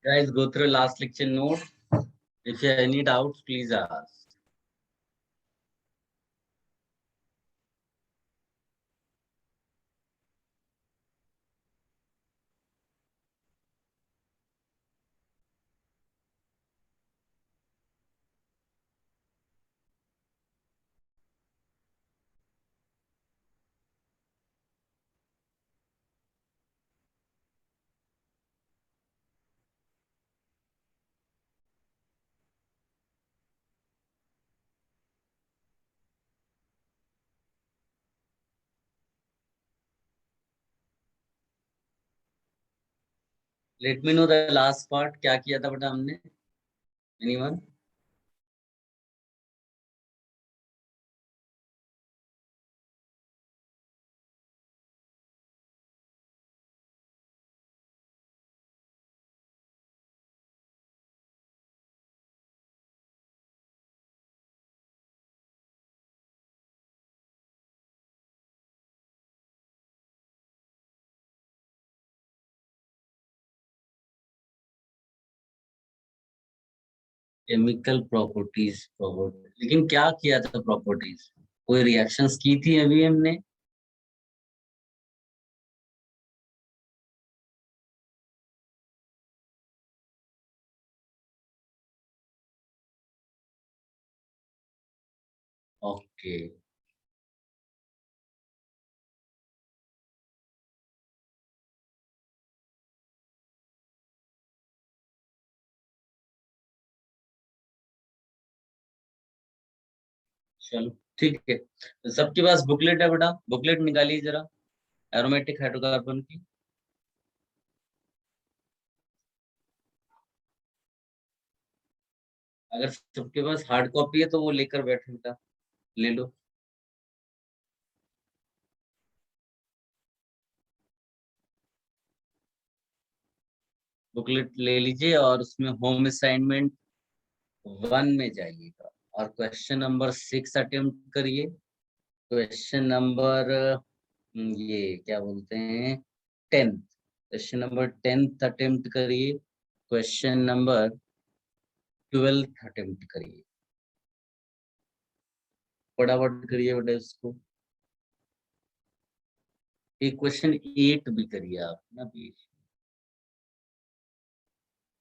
Guys, go through last lecture note. If you have any doubts, please ask. Let me know the last part. क्या किया था बेटा हमने? Anyone? Chemical properties लेकिन क्या किया था प्रॉपर्टीज? कोई रिएक्शंस की थी अभी हमने? ओके, चलो ठीक है। तो सबके पास बुकलेट है बेटा? बुकलेट निकालिए जरा एरोमेटिक हाइड्रोकार्बन की। अगर सबके पास हार्ड कॉपी है तो वो लेकर बैठे बेटा, ले लो। बुकलेट ले लीजिए और उसमें होम असाइनमेंट 1 में जाइएगा और क्वेश्चन नंबर 6 अटेम्प्ट करिए। क्वेश्चन नंबर ये क्या बोलते हैं, 10th। Question number 10th attempt करिए। क्वेश्चन नंबर 12th अटेम्प्ट करिए। फटाफट करिए बेटा इसको। एक क्वेश्चन 8 भी करिए आप ना प्लीज।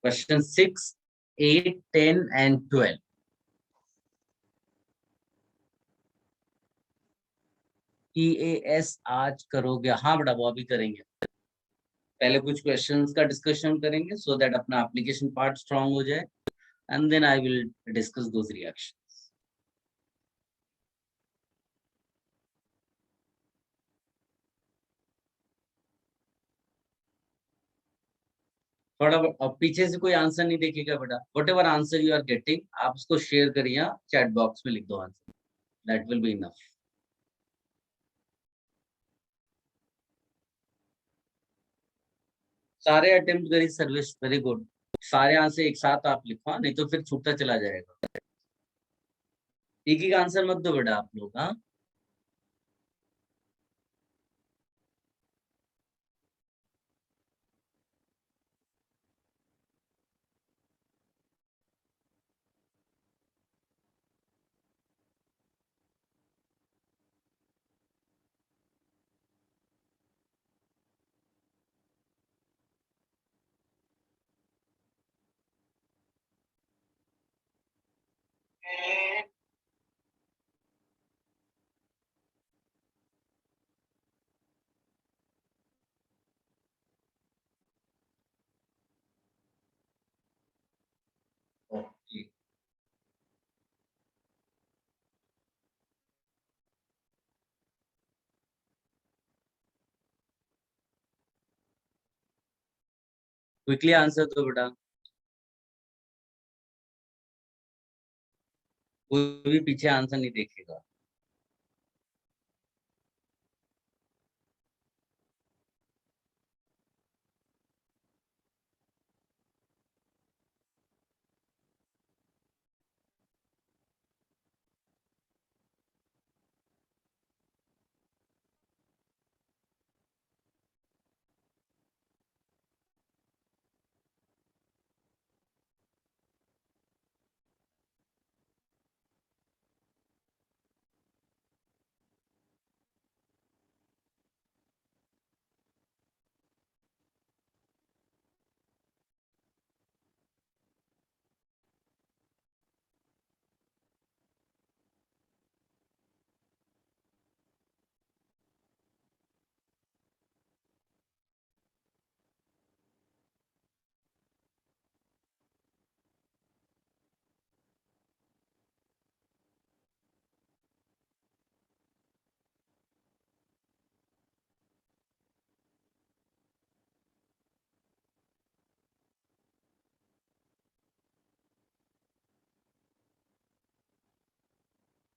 Question 6, 8, 10 and 12। EAS आज करोगे? हाँ बेटा वो अभी करेंगे। पहले कुछ क्वेश्चंस का डिस्कशन करेंगे सो दैट अपना एप्लीकेशन पार्ट स्ट्रांग हो जाए, and then I will discuss those reactions. थोड़ा अब पीछे से कोई आंसर नहीं देखेगा बेटा। Whatever answer you are getting आप उसको शेयर करिए, चैट बॉक्स में लिख दो answer, that will be enough. सारे अटेम्प्ट करिए सर्विस, वेरी गुड। सारे आंसर एक साथ आप लिखवा, नहीं तो फिर छूटता चला जाएगा। एक ही का आंसर मत दो बेटा आप लोग, हाँ। ओके, क्विकली आंसर दो बेटा। कोई भी पीछे आंसर नहीं देखेगा।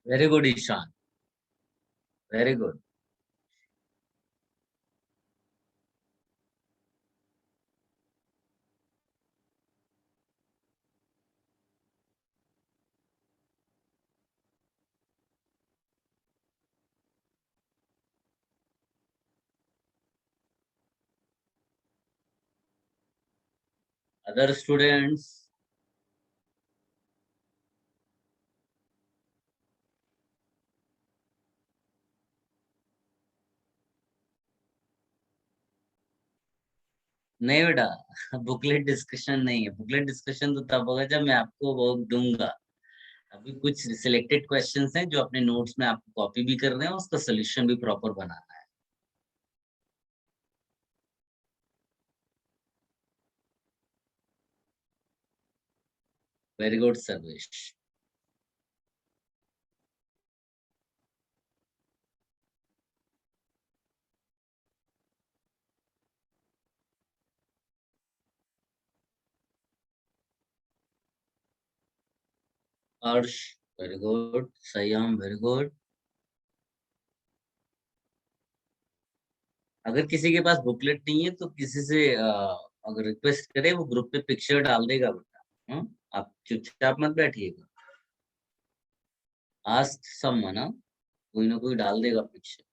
Very good Ishan, very good. Other students? नहीं बेटा, बुकलेट डिस्कशन नहीं है। बुकलेट डिस्कशन तो तब होगा जब मैं आपको वो दूंगा। अभी कुछ सिलेक्टेड क्वेश्चंस हैं जो अपने नोट्स में आपको कॉपी भी कर रहे हैं, उसका सोल्यूशन भी प्रॉपर बनाना है। Very good Sarvesh. Harsh, very good. Sanyam, very good. अगर किसी के पास बुकलेट नहीं है तो किसी से अगर रिक्वेस्ट करे वो ग्रुप पे पिक्चर डाल देगा बेटा। आप चुपचाप मत बैठिएगा। आस्क समवन, कोई ना कोई डाल देगा पिक्चर।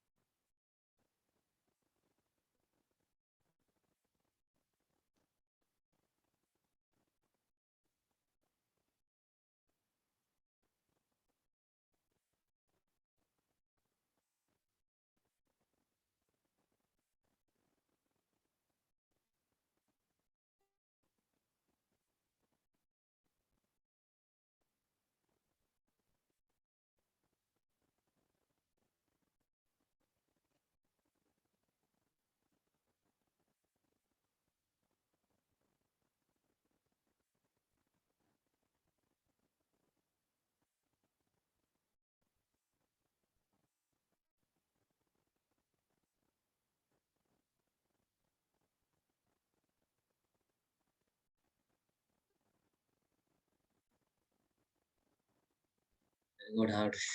वेरी गुड हर्ष।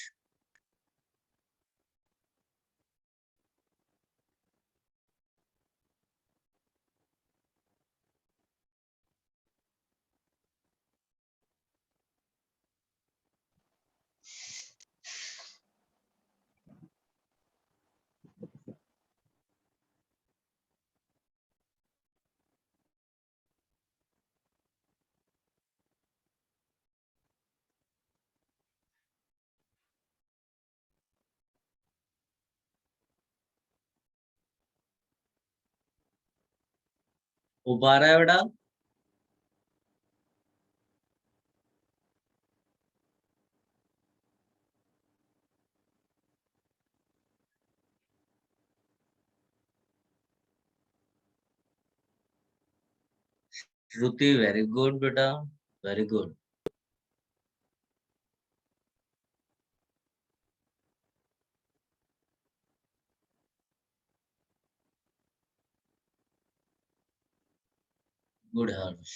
हो पा रहा है बेटा? श्रुति, वेरी गुड बेटा, very good. Good Harsh.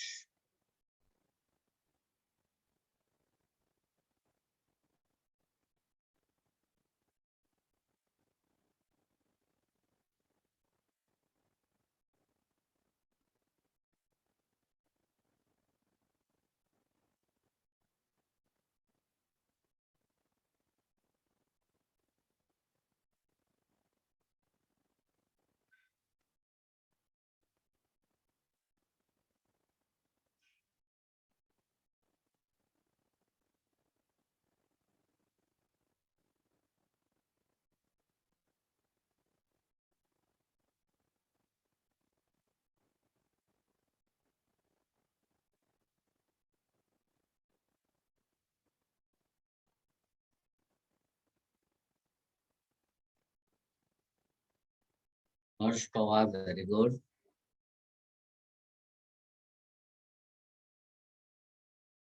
Harsh Pawar, very good.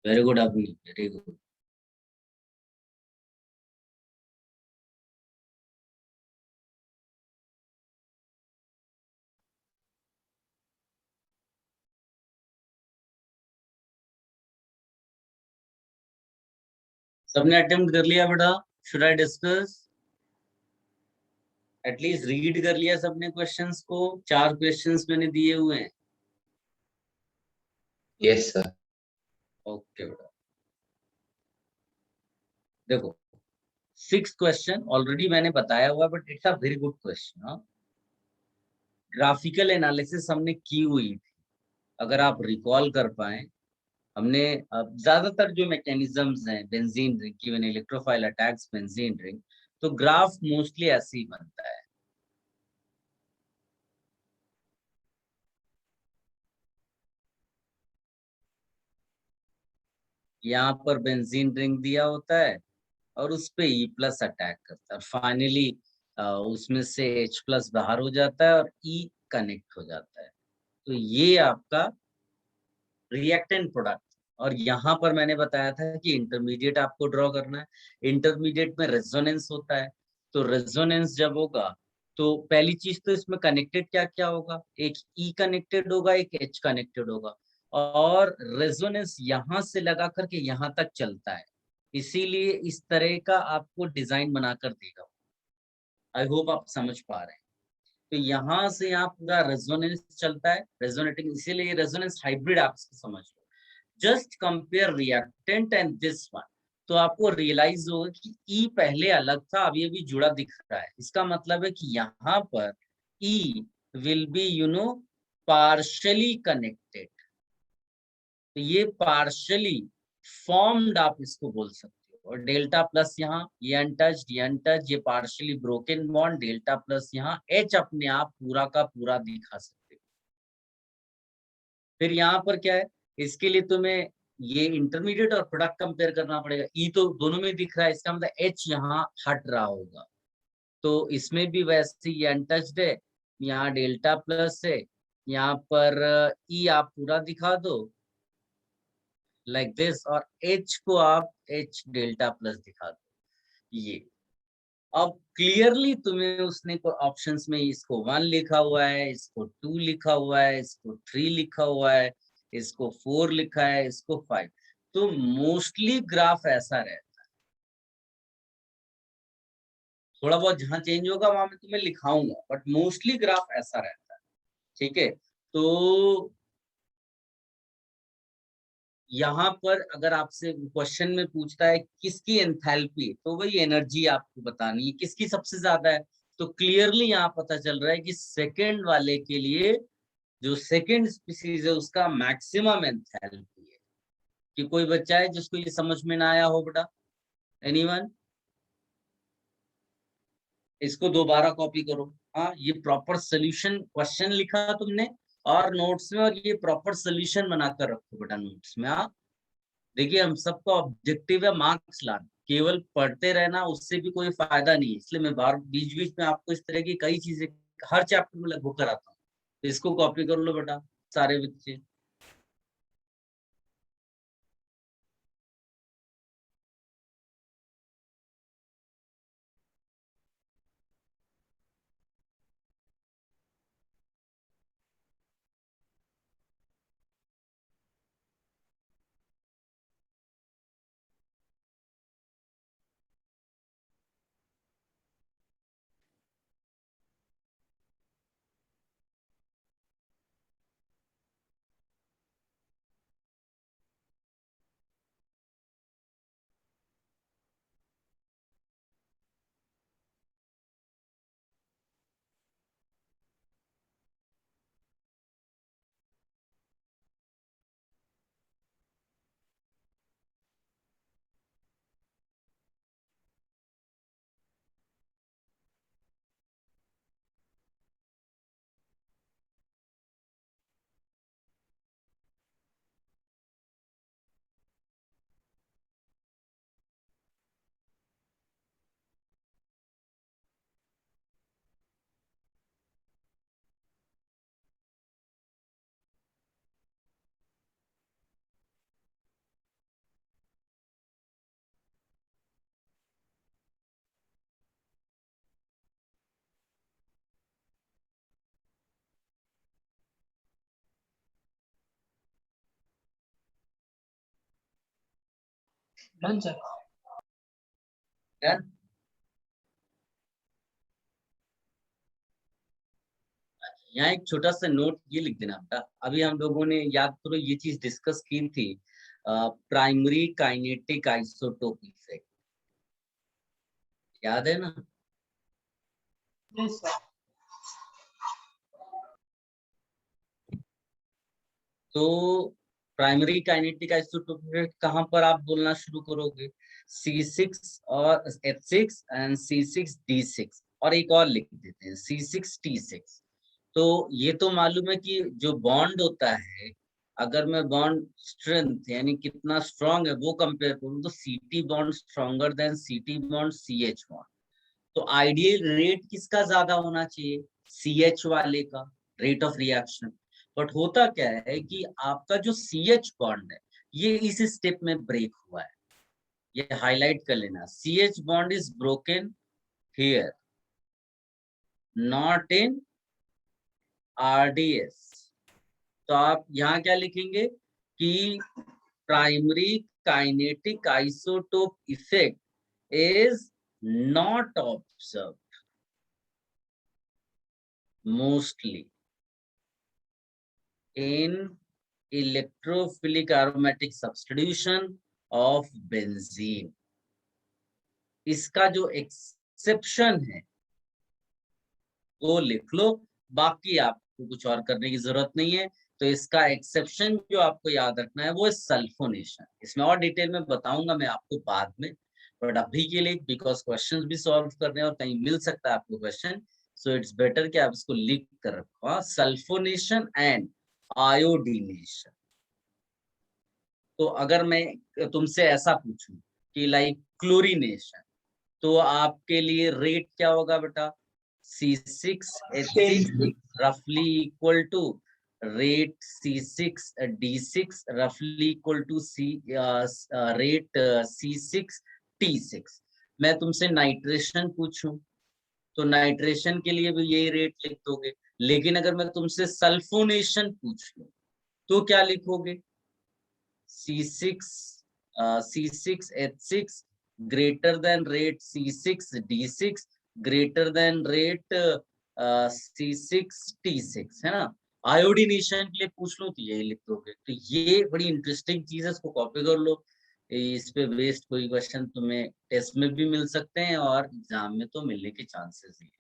Very good अभी, वेरी गुड। सबने अटेम्प्ट कर लिया बेटा? Should I discuss? At least read कर लिया सबने क्वेश्चंस को? 4 क्वेश्चंस मैंने दिए हुए हैं। Yes sir. ओके बेटा, देखो 6 क्वेश्चन ऑलरेडी मैंने बताया हुआ, but it's a very good question. Graphical analysis हमने की हुई थी, अगर आप रिकॉल कर पाए। हमने ज्यादातर जो मैकेनिज्म्स हैं, बेंजीन रिंग की, इलेक्ट्रोफाइल अटैक्स बेंजीन रिंग, तो ग्राफ मोस्टली ऐसे ही बनता है। यहाँ पर बेंजीन रिंग दिया होता है और उस पे ई प्लस अटैक करता है, फाइनली उसमें से H प्लस बाहर हो जाता है और ई कनेक्ट हो जाता है। तो ये आपका रिएक्टेंट प्रोडक्ट। और यहाँ पर मैंने बताया था कि इंटरमीडिएट आपको ड्रॉ करना है। इंटरमीडिएट में रेजोनेंस होता है, तो रेजोनेंस जब होगा तो पहली चीज तो इसमें कनेक्टेड क्या क्या होगा, एक ई कनेक्टेड होगा, एक एच कनेक्टेड होगा। और रेजोनेंस यहाँ से लगा करके यहाँ तक चलता है, इसीलिए इस तरह का आपको डिजाइन बनाकर देगा। आई होप आप समझ पा रहे हैं। तो यहाँ से यहाँ पूरा रेजोनेंस चलता है, रेजोनेटिंग, इसीलिए रेजोनेंस हाइब्रिड आप इसको समझ लो। Just compare reactant and this one, तो आपको रियलाइज होगा कि ई पहले अलग था, अब ये भी जुड़ा दिख रहा है। इसका मतलब है कि यहाँ पर ई विल बी पार्शली कनेक्टेड। तो ये पार्शली फॉर्म्ड आप इसको बोल सकते हो। और डेल्टा प्लस यहाँ ये अनटच्ड, ये अनटच्ड, ये partially broken bond, delta plus यहाँ एच अपने आप पूरा का पूरा दिखा सकते हो। फिर यहाँ पर क्या है, इसके लिए तुम्हें ये इंटरमीडिएट और प्रोडक्ट कंपेयर करना पड़ेगा। ई तो दोनों में दिख रहा है, इसका मतलब एच यहाँ हट रहा होगा। तो इसमें भी वैसे ही अनटच्ड है, यहाँ डेल्टा प्लस है, यहाँ पर ई आप पूरा दिखा दो लाइक दिस, और एच को आप एच डेल्टा प्लस दिखा दो ये। अब क्लियरली तुम्हें उसने को ऑप्शंस में इसको 1 लिखा हुआ है, इसको 2 लिखा हुआ है, इसको 3 लिखा हुआ है, इसको 4 लिखा है, इसको 5। तो मोस्टली ग्राफ ऐसा रहता है। थोड़ा बहुत जहां चेंज होगा वहां मैं तुम्हें लिखाऊंगा, बट मोस्टली ग्राफ ऐसा रहता है। ठीक है, तो यहाँ पर अगर आपसे क्वेश्चन में पूछता है किसकी एंथैल्पी, तो वही एनर्जी आपको बतानी है किसकी सबसे ज्यादा है। तो क्लियरली यहाँ पता चल रहा है कि सेकंड वाले के लिए, जो सेकंड स्पीसीज है उसका मैक्सिमम एंथैल्पी है। कि कोई बच्चा है जिसको ये समझ में ना आया हो बेटा? एनीवन? इसको दोबारा कॉपी करो। हाँ, ये प्रॉपर सोल्यूशन क्वेश्चन लिखा तुमने और नोट्स में, और ये प्रॉपर सोल्यूशन बनाकर रखो बेटा नोट्स में। हाँ, देखिए हम सबका ऑब्जेक्टिव है मार्क्स लाना, केवल पढ़ते रहना उससे भी कोई फायदा नहीं है। इसलिए मैं बार बीच बीच में आपको इस तरह की कई चीजें हर चैप्टर में लगभग कराता हूँ। तो इसको कॉपी कर लो बेटा सारे बच्चे। Done sir. डन। यहाँ एक छोटा सा नोट ये लिख देना बेटा, अभी हम लोगों ने याद करो ये चीज डिस्कस की थी, प्राइमरी काइनेटिक आइसोटोप इफेक्ट, याद है ना? Yes sir. तो प्राइमरी काइनेटिक आइसोटोप इफेक्ट कहाँ पर आप बोलना शुरू करोगे? C6 और H6 एंड C6D6, और एक और लिख देते हैं C6T6। तो ये तो मालूम है कि जो बॉन्ड होता है, अगर मैं बॉन्ड स्ट्रेंथ यानी कितना स्ट्रांग है वो कंपेयर करूं, तो Ct bond stronger than Ct bond CH bond. तो आइडियल रेट किसका ज्यादा होना चाहिए? CH वाले का, रेट ऑफ रिएक्शन। बट होता क्या है कि आपका जो CH बॉन्ड है ये इस स्टेप में ब्रेक हुआ है, ये हाईलाइट कर लेना। CH bond is broken here, not in RDS। तो आप यहाँ क्या लिखेंगे कि primary kinetic isotope effect is not observe mostly in electrophilic aromatic substitution of benzene। इसका जो एक्सेप्शन है वो लिख लो, बाकी आपको कुछ और करने की जरूरत नहीं है। तो इसका एक्सेप्शन जो आपको याद रखना है वो है सल्फोनेशन। इसमें और डिटेल में बताऊंगा मैं आपको बाद में, बट अभी के लिए बिकॉज क्वेश्चंस भी सॉल्व करने और कहीं मिल सकता है आपको क्वेश्चन, सो इट्स बेटर कि आप इसको लिख कर रखो, सल्फोनेशन एंड आयोडीनेशन। तो अगर मैं तुमसे ऐसा पूछूं कि लाइक क्लोरीनेशन, तो आपके लिए रेट क्या होगा बेटा? C6H6 रफली इक्वल टू रेट C6D6 रफली इक्वल टू रेट C6T6। मैं तुमसे नाइट्रेशन पूछूं तो नाइट्रेशन के लिए भी यही रेट लिख दोगे, लेकिन अगर मैं तुमसे सल्फोनेशन पूछ लूं तो क्या लिखोगे? C6 C6H6 greater than rate C6D6 greater than rate C6T6, है ना? आयोडीनेशन के लिए पूछ लो तो यही लिख दोगे। तो ये बड़ी इंटरेस्टिंग चीज है, इसको कॉपी कर लो। इस पे बेस्ड कोई क्वेश्चन तुम्हें टेस्ट में भी मिल सकते हैं और एग्जाम में तो मिलने के चांसेस ही है।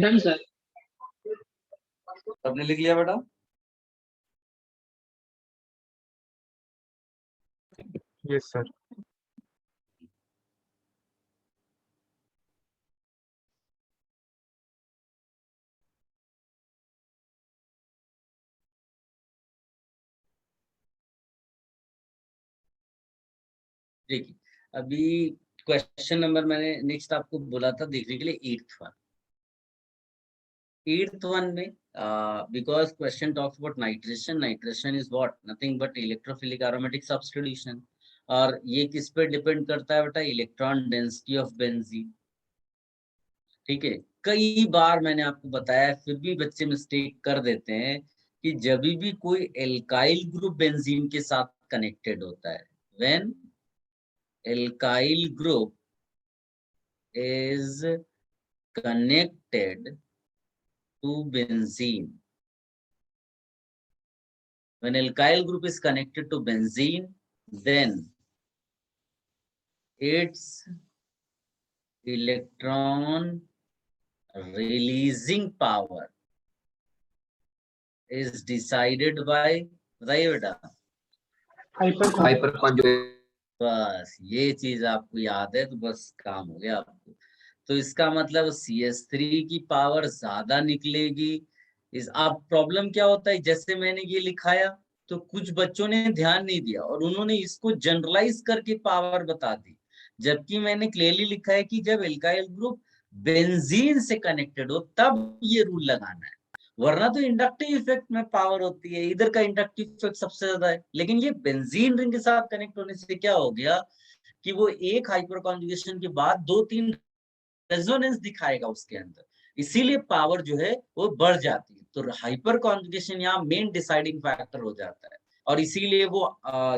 Done sir. सबने लिख लिया बेटा? Yes sir. देखिए, अभी क्वेश्चन नंबर मैंने नेक्स्ट आपको बोला था देखने के लिए 8th one में because question talks about nitration is what nothing but electrophilic aromatic substitution और ये किस पे डिपेंड करता है बेटा इलेक्ट्रॉन डेंसिटी ऑफ बेंजीन ठीक है कई बार मैंने आपको बताया फिर भी बच्चे मिस्टेक कर देते हैं कि जब भी कोई एल्काइल ग्रुप बेंजीन के साथ कनेक्टेड होता है when alkyl group is connected to benzene. When alkyl group is connected to benzene, then its electron releasing power is decided by बताइए बेटा हाइपर कॉन्जुगेट। बस ये चीज आपको याद है तो बस काम हो गया आपको तो इसका मतलब CH3 की पावर ज्यादा निकलेगी इस अब प्रॉब्लम क्या होता है जैसे मैंने ये लिखाया तो कुछ बच्चों ने ध्यान नहीं दिया और उन्होंने इसको जनरलाइज करके पावर बता दी जबकि मैंने क्लियरली लिखा है कि जब एल्काइल ग्रुप बेंजीन से कनेक्टेड हो तब ये रूल लगाना है वरना तो इंडक्टिव इफेक्ट में पावर होती है इधर का इंडक्टिव इफेक्ट सबसे ज्यादा है लेकिन ये बेंजीन रिंग के साथ कनेक्ट होने से क्या हो गया कि वो एक हाइपर कॉन्जुगेशन के बाद 2-3 रेजोनेंस दिखाएगा उसके अंदर इसीलिए पावर जो है वो बढ़ जाती है तो हाइपर कॉन्जुगेशन यहाँ मेन डिसाइडिंग फैक्टर हो जाता है और इसीलिए वो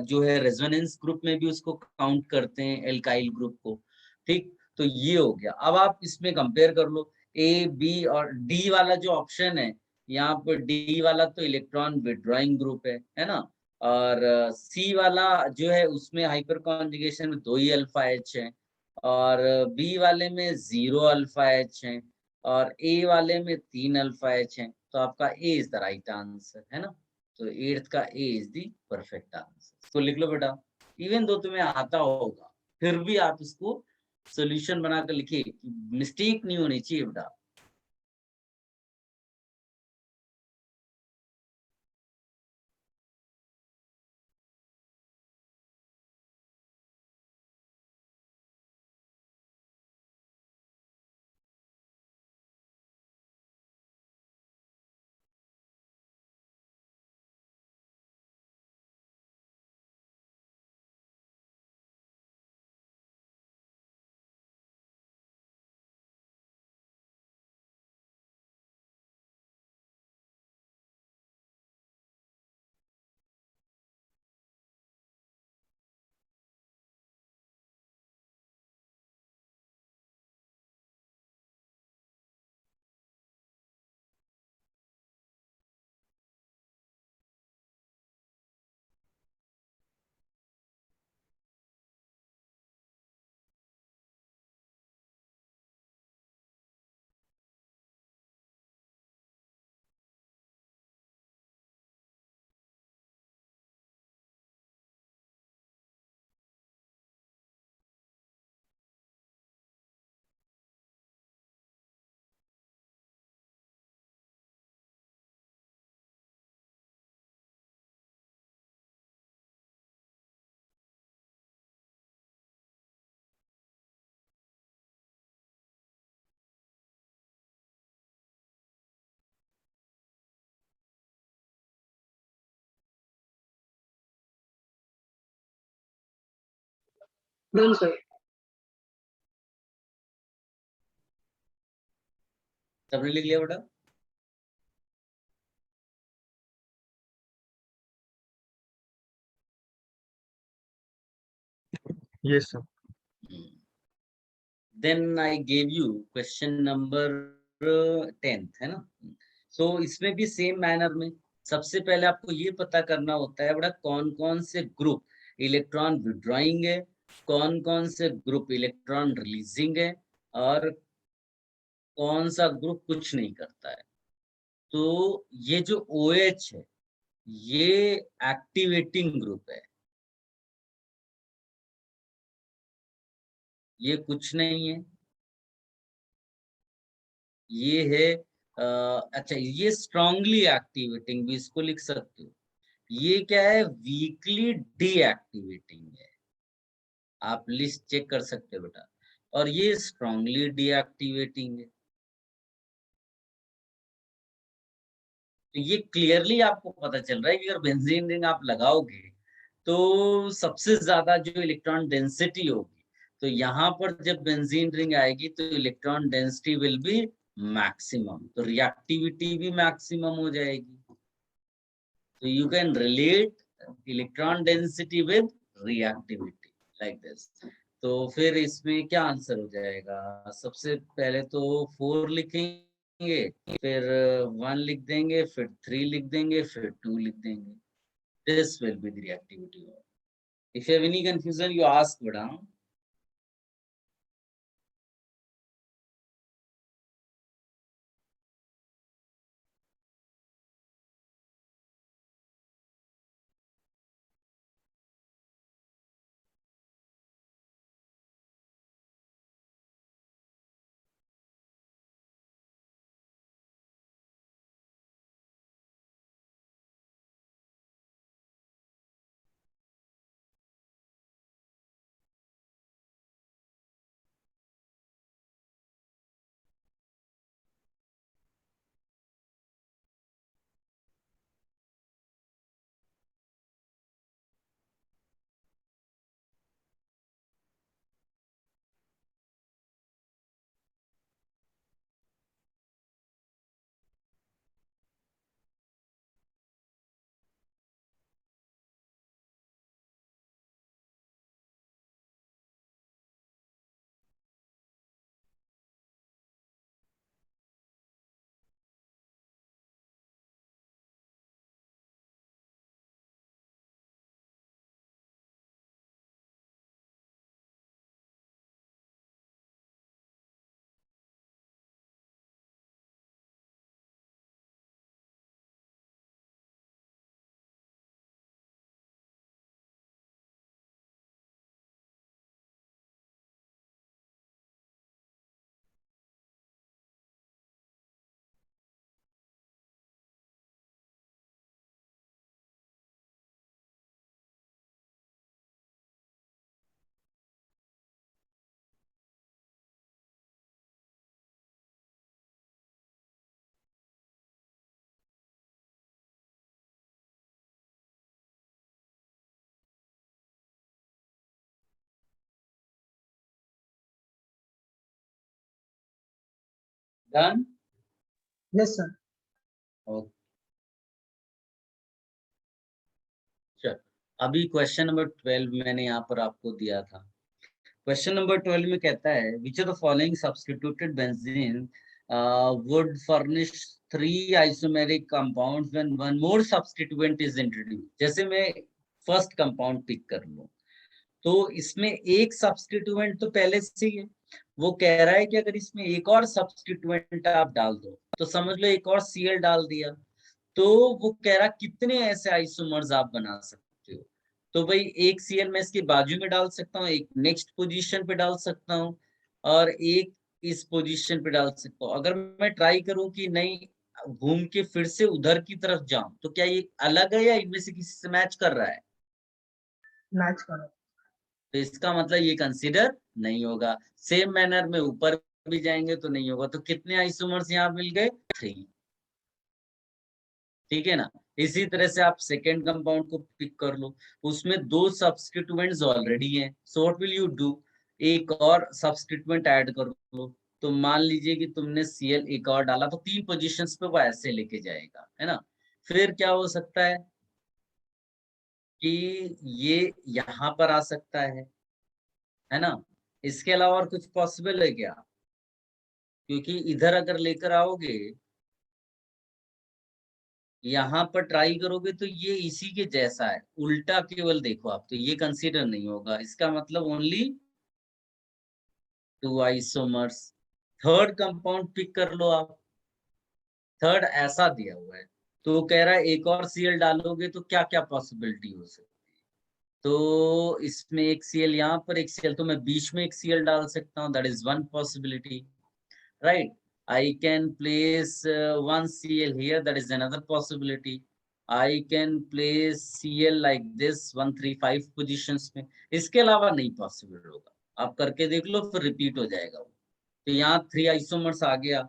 जो है रेजोनेंस ग्रुप में भी उसको काउंट करते हैं एल्काइल ग्रुप को ठीक तो ये हो गया अब आप इसमें कंपेयर कर लो ए बी और डी वाला जो ऑप्शन है यहाँ पर डी वाला तो इलेक्ट्रॉन विड्रॉइंग ग्रुप है ना और सी वाला जो है उसमें हाइपर कॉन्जुगेशन में 2 ही अल्फा एच है और बी वाले में 0 अल्फा एच है और ए वाले में 3 अल्फा एच है तो आपका ए इज द राइट आंसर है ना तो 8th का ए इज द परफेक्ट आंसर तो लिख लो बेटा इवन दो तुम्हें आता होगा फिर भी आप इसको सोल्यूशन बनाकर लिखिए मिस्टेक नहीं होनी चाहिए बेटा डन सर। सबने लिख लिया बेटा yes sir. Then I gave you question number 10th है ना सो इसमें भी सेम मैनर में सबसे पहले आपको ये पता करना होता है बड़ा कौन कौन से ग्रुप इलेक्ट्रॉन विड्रॉइंग है कौन कौन से ग्रुप इलेक्ट्रॉन रिलीजिंग है और कौन सा ग्रुप कुछ नहीं करता है तो ये जो OH है ये एक्टिवेटिंग ग्रुप है ये कुछ नहीं है ये है अच्छा ये स्ट्रांगली एक्टिवेटिंग भी इसको लिख सकते हो ये क्या है वीकली डीएक्टिवेटिंग है आप लिस्ट चेक कर सकते हो बेटा, और ये स्ट्रांगली डीएक्टिवेटिंग है। तो ये क्लियरली आपको पता चल रहा है कि अगर बेंजीन रिंग आप लगाओगे तो सबसे ज्यादा जो इलेक्ट्रॉन डेंसिटी होगी, तो यहाँ पर जब बेंजीन रिंग आएगी तो electron density will be maximum, तो रिएक्टिविटी भी मैक्सिमम हो जाएगी। तो you can relate electron density with reactivity like this. तो फिर इसमें क्या आंसर हो जाएगा? सबसे पहले तो 4 लिखेंगे, फिर 1 लिख देंगे, फिर 3 लिख देंगे, फिर 2 लिख देंगे। This will be the reactivity. If you have any confusion you ask बेटा। डन। Yes sir. ओके, अभी क्वेश्चन नंबर 12 मैंने यहाँ पर आपको दिया था। क्वेश्चन नंबर 12 में कहता है which of the following substituted benzene would furnish 3 isomeric compounds when one more substituent is introduced। जैसे मैं फर्स्ट कंपाउंड पिक कर लूं, तो इसमें एक सब्स्टिट्यूएंट तो पहले से ही है। वो कह रहा है कि अगर इसमें एक और सब्स्टिट्यूएंट आप डाल दो, तो समझ लो एक और Cl डाल दिया, तो वो कह रहा कितने ऐसे आइसोमर्स आप बना सकते हो। तो भाई एक Cl मैं इसके बाजू में डाल सकता हूँ, एक नेक्स्ट पोजीशन पे डाल सकता हूँ, और एक इस पोजीशन पे डाल सकता हूँ। अगर मैं ट्राई करूं कि नहीं घूम के फिर से उधर की तरफ जाऊं, तो क्या ये अलग है या इनमें से किसी से मैच कर रहा है? मैच करो। तो इसका मतलब ये कंसीडर नहीं होगा। सेम मैनर में ऊपर भी जाएंगे तो नहीं होगा। तो कितने आइसोमर्स यहाँ मिल गए? 3। ठीक है ना। इसी तरह से आप सेकेंड कंपाउंड को पिक कर लो, उसमें 2 सब्स्टिट्यूएंट्स ऑलरेडी हैं, so what will you do, एक और सब्स्टिट्यूएंट ऐड कर लो। तो मान लीजिए कि तुमने Cl एक और डाला, तो 3 पोजीशंस पे वो ऐसे लेके जाएगा, है ना। फिर क्या हो सकता है कि ये यहाँ पर आ सकता है ना। इसके अलावा और कुछ पॉसिबल है क्या? क्योंकि इधर अगर लेकर आओगे, यहाँ पर ट्राई करोगे, तो ये इसी के जैसा है, उल्टा केवल देखो आप, तो ये कंसीडर नहीं होगा। इसका मतलब only 2 isomers. Third compound pick कर लो आप, थर्ड ऐसा दिया हुआ है, तो वो कह रहा है एक और Cl डालोगे तो क्या क्या पॉसिबिलिटी हो सकती है। तो इसमें एक Cl यहाँ पर, एक Cl, तो मैं बीच में एक Cl डाल सकता हूँ, that is one possibility, right? I can place 1 Cl here, that is another possibility. I can place Cl like this 135 positions में, इसके अलावा नहीं पॉसिबल होगा। आप करके देख लो, फिर रिपीट हो जाएगा वो। तो यहाँ 3 आइसोमर्स आ गया।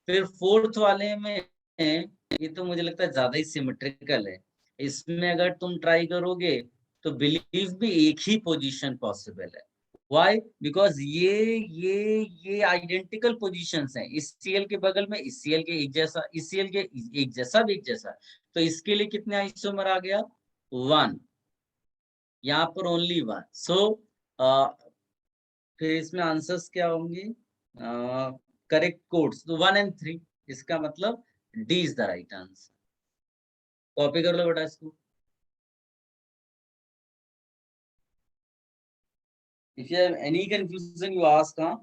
फिर फोर्थ वाले में ये तो मुझे लगता है ज्यादा ही सिमेट्रिकल है। इसमें अगर तुम ट्राई करोगे तो बिलीव भी एक ही पोजीशन पॉसिबल है। व्हाई? बिकॉज ये आइडेंटिकल पोजीशंस हैं। इस Cl के बगल में इस Cl के एक जैसा, इस Cl के एक जैसा भी एक जैसा। तो इसके लिए कितने आइसोमर आ गया? 1। यहाँ पर ओनली 1। सो फिर इसमें आंसर्स क्या होंगे? करेक्ट कोड्स तो 1 and 3। इसका मतलब D is the right answer. Copy कर लो बेटा इसको। If you have any confusion you ask. हाँ,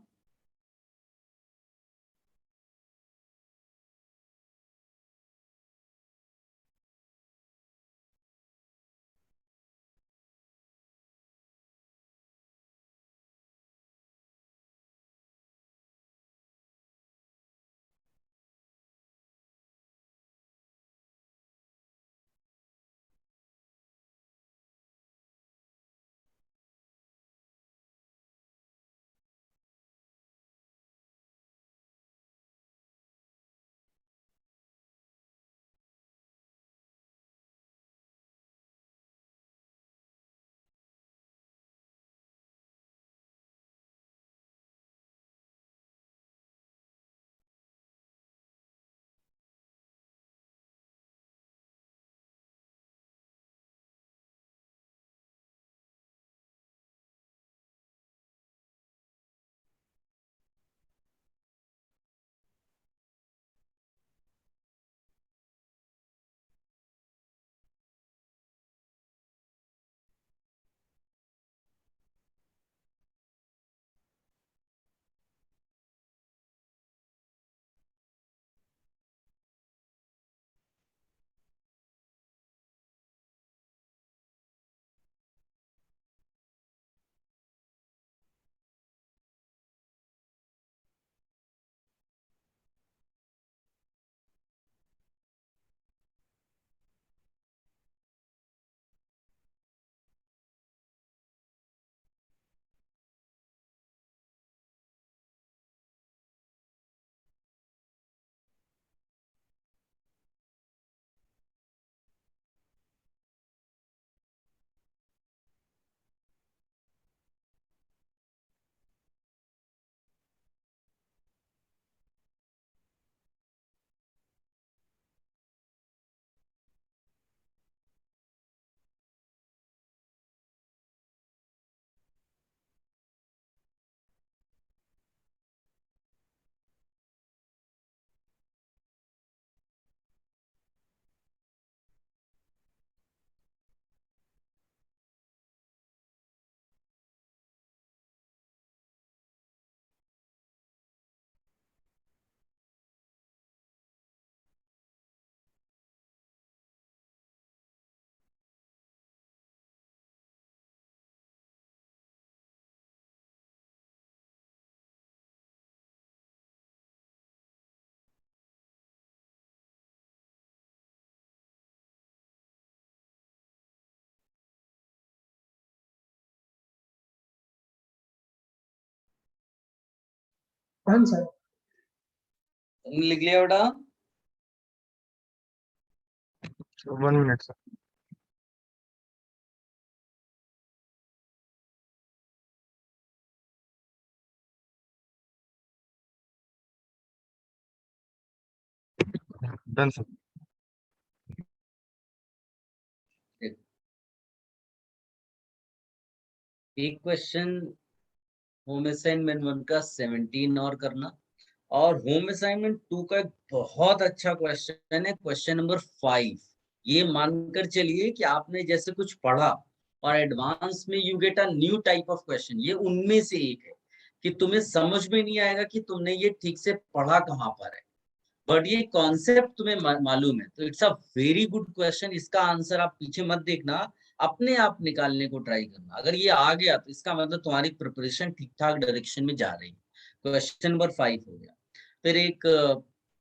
कौन सर? तुमने लिख लिया बेटा? 1 minute sir. Done sir. एक क्वेश्चन होम असाइनमेंट 1 का 17 और करना, और होम असाइनमेंट 2 का एक बहुत अच्छा क्वेश्चन है, क्वेश्चन नंबर 5। ये मानकर चलिए कि आपने जैसे कुछ पढ़ा और एडवांस में you get a new type of question. ये उनमें से एक है कि तुम्हें समझ में नहीं आएगा कि तुमने ये ठीक से पढ़ा कहाँ पर है, बट ये कॉन्सेप्ट तुम्हें मालूम है। तो it's a very good question. इसका आंसर आप पीछे मत देखना, अपने आप निकालने को ट्राई करना। अगर ये आ गया तो इसका मतलब तुम्हारी प्रिपरेशन ठीक ठाक डायरेक्शन में जा रही है। क्वेश्चन नंबर 5 हो गया। फिर एक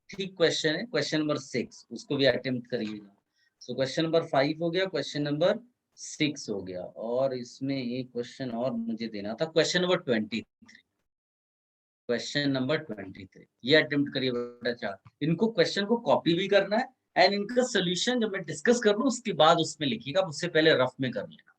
ठीक क्वेश्चन है, क्वेश्चन नंबर 6, उसको भी अटेम्प्ट करिएगा। सो क्वेश्चन नंबर 5 हो गया, क्वेश्चन नंबर 6 हो गया, और इसमें एक क्वेश्चन और मुझे देना था, क्वेश्चन नंबर 23। क्वेश्चन नंबर 23 ये अटेम्प्ट करिए बेटा। चार इनको क्वेश्चन को कॉपी भी करना है एंड इनका सोल्यूशन जब मैं डिस्कस कर लूं उसके बाद उसमें लिखिएगा, उससे पहले रफ में कर लेना।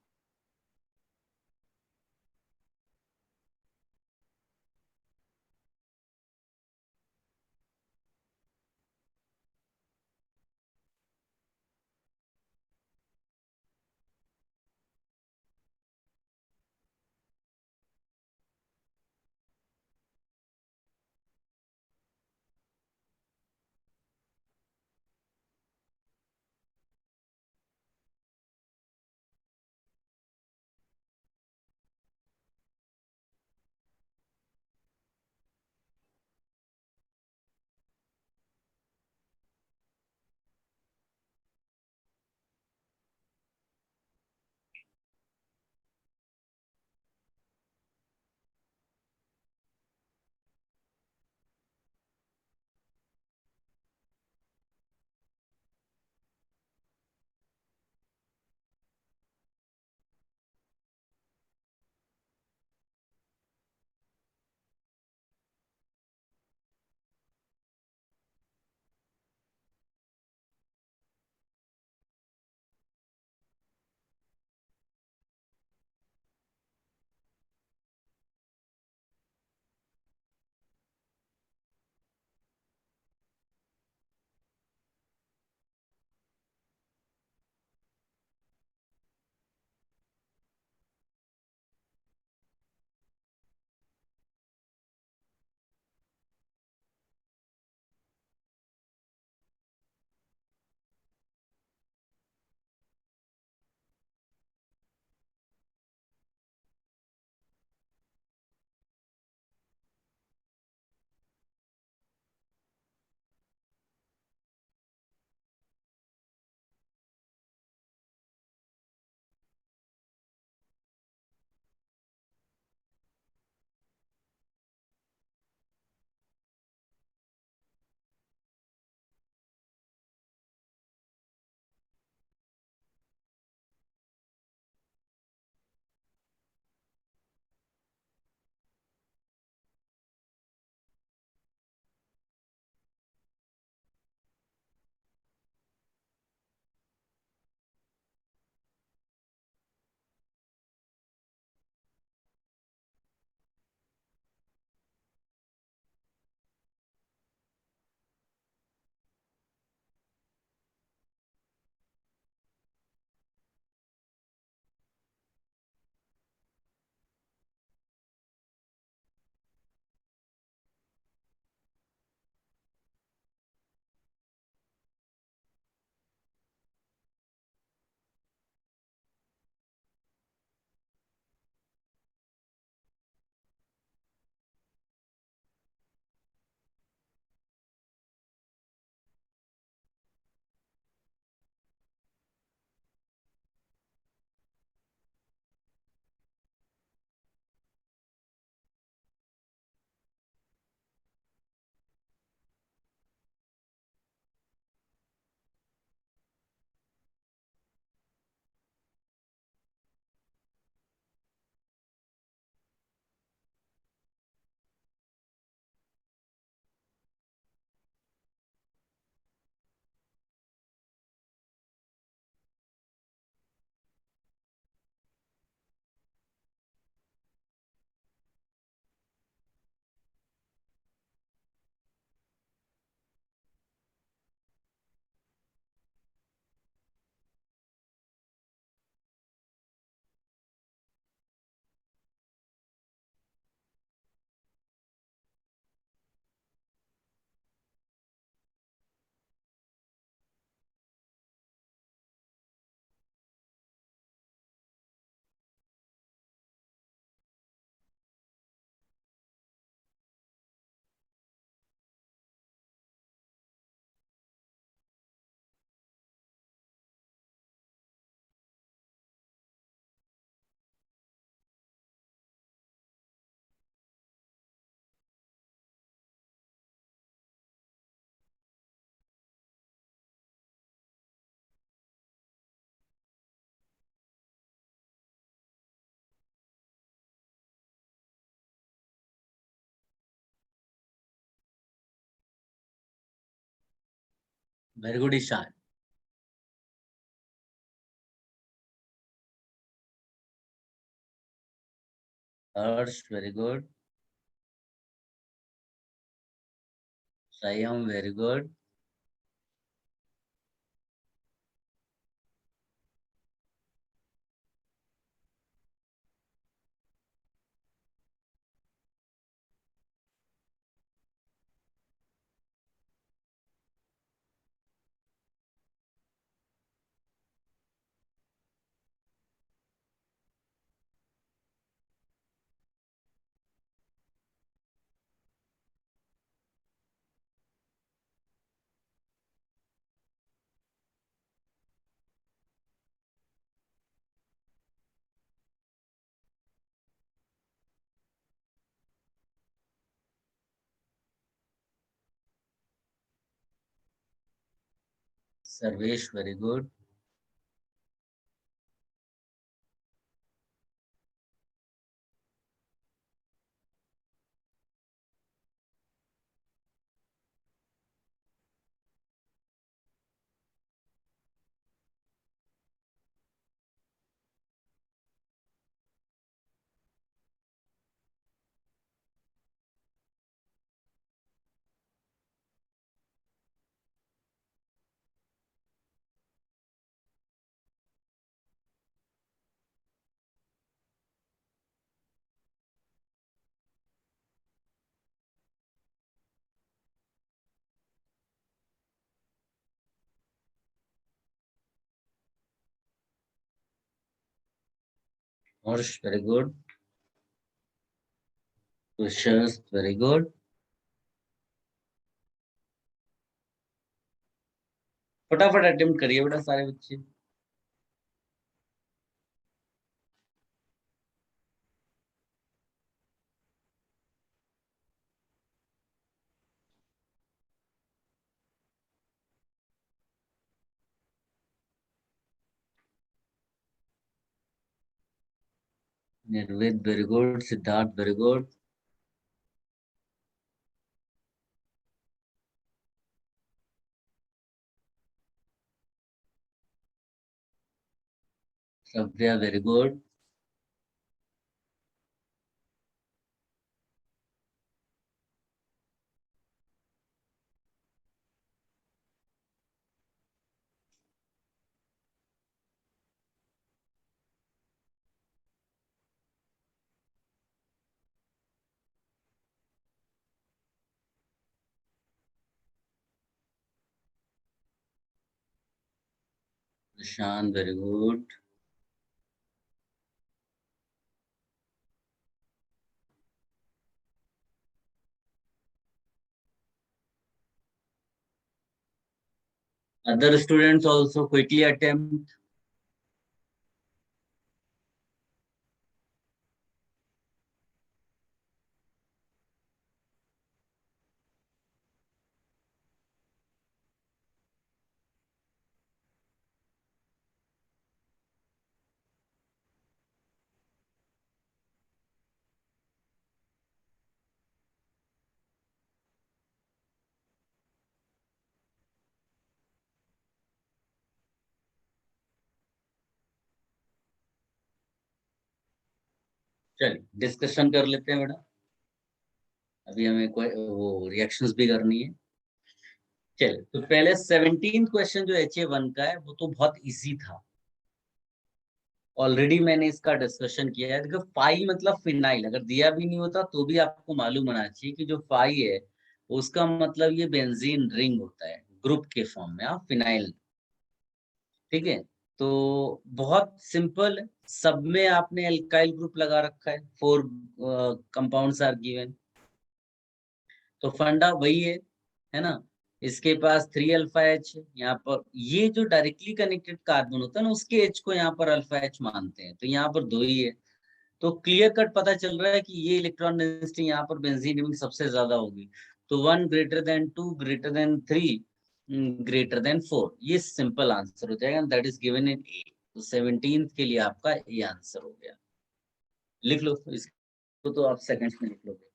Very good Ishan. Harsh, very good. Sayam, very good. Sarvesh, very good. Harsh, very good. Tushar, very good. फटाफट अटेम्प्ट करिए बेटा सारे बच्चे. Nirvid, very good. Siddharth, very good. Savya, very good. Prashant, very good. Other students also quickly attempt. चलिए discussion कर लेते हैं बेटा. अभी हमें कोई वो रिएक्शंस भी करनी है. चलिए तो पहले 17 क्वेश्चन जो HA1 का है वो तो बहुत इजी था. ऑलरेडी मैंने इसका डिस्कशन किया है. देखो फाई मतलब फिनाइल, अगर दिया भी नहीं होता तो भी आपको मालूम होना चाहिए कि जो फाई है उसका मतलब ये बेंजीन रिंग होता है ग्रुप के फॉर्म में. आप फिनाइल, ठीक है. तो बहुत सिंपल, सब में आपने एल्काइल ग्रुप लगा रखा है. 4 कंपाउंड्स आर गिवन. तो फंडा वही है ना. इसके पास 3 अल्फा एच है. यहाँ पर ये जो डायरेक्टली कनेक्टेड कार्बन होता है ना उसके एच को यहाँ पर अल्फा एच मानते हैं. तो यहाँ पर 2 ही है. तो क्लियर कट पता चल रहा है कि ये इलेक्ट्रॉन डेंसिटी यहाँ पर बेंजीन रिंग सबसे ज्यादा होगी. तो 1 greater than 2 greater than 3 greater than 4. ये सिंपल आंसर हो जाएगा. दैट इज गिवन इन ए. तो 17 के लिए आपका ये आंसर हो गया. लिख लो इसको, तो आप सेकंड्स में लिख लोगे.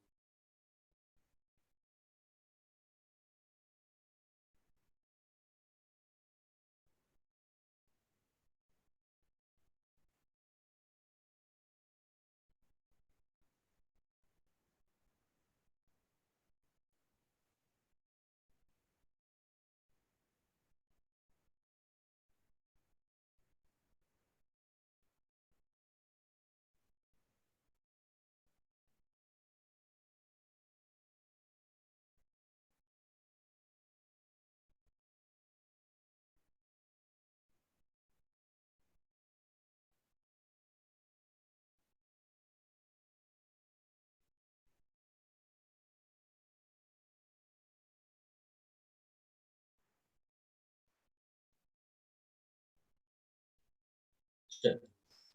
चलो,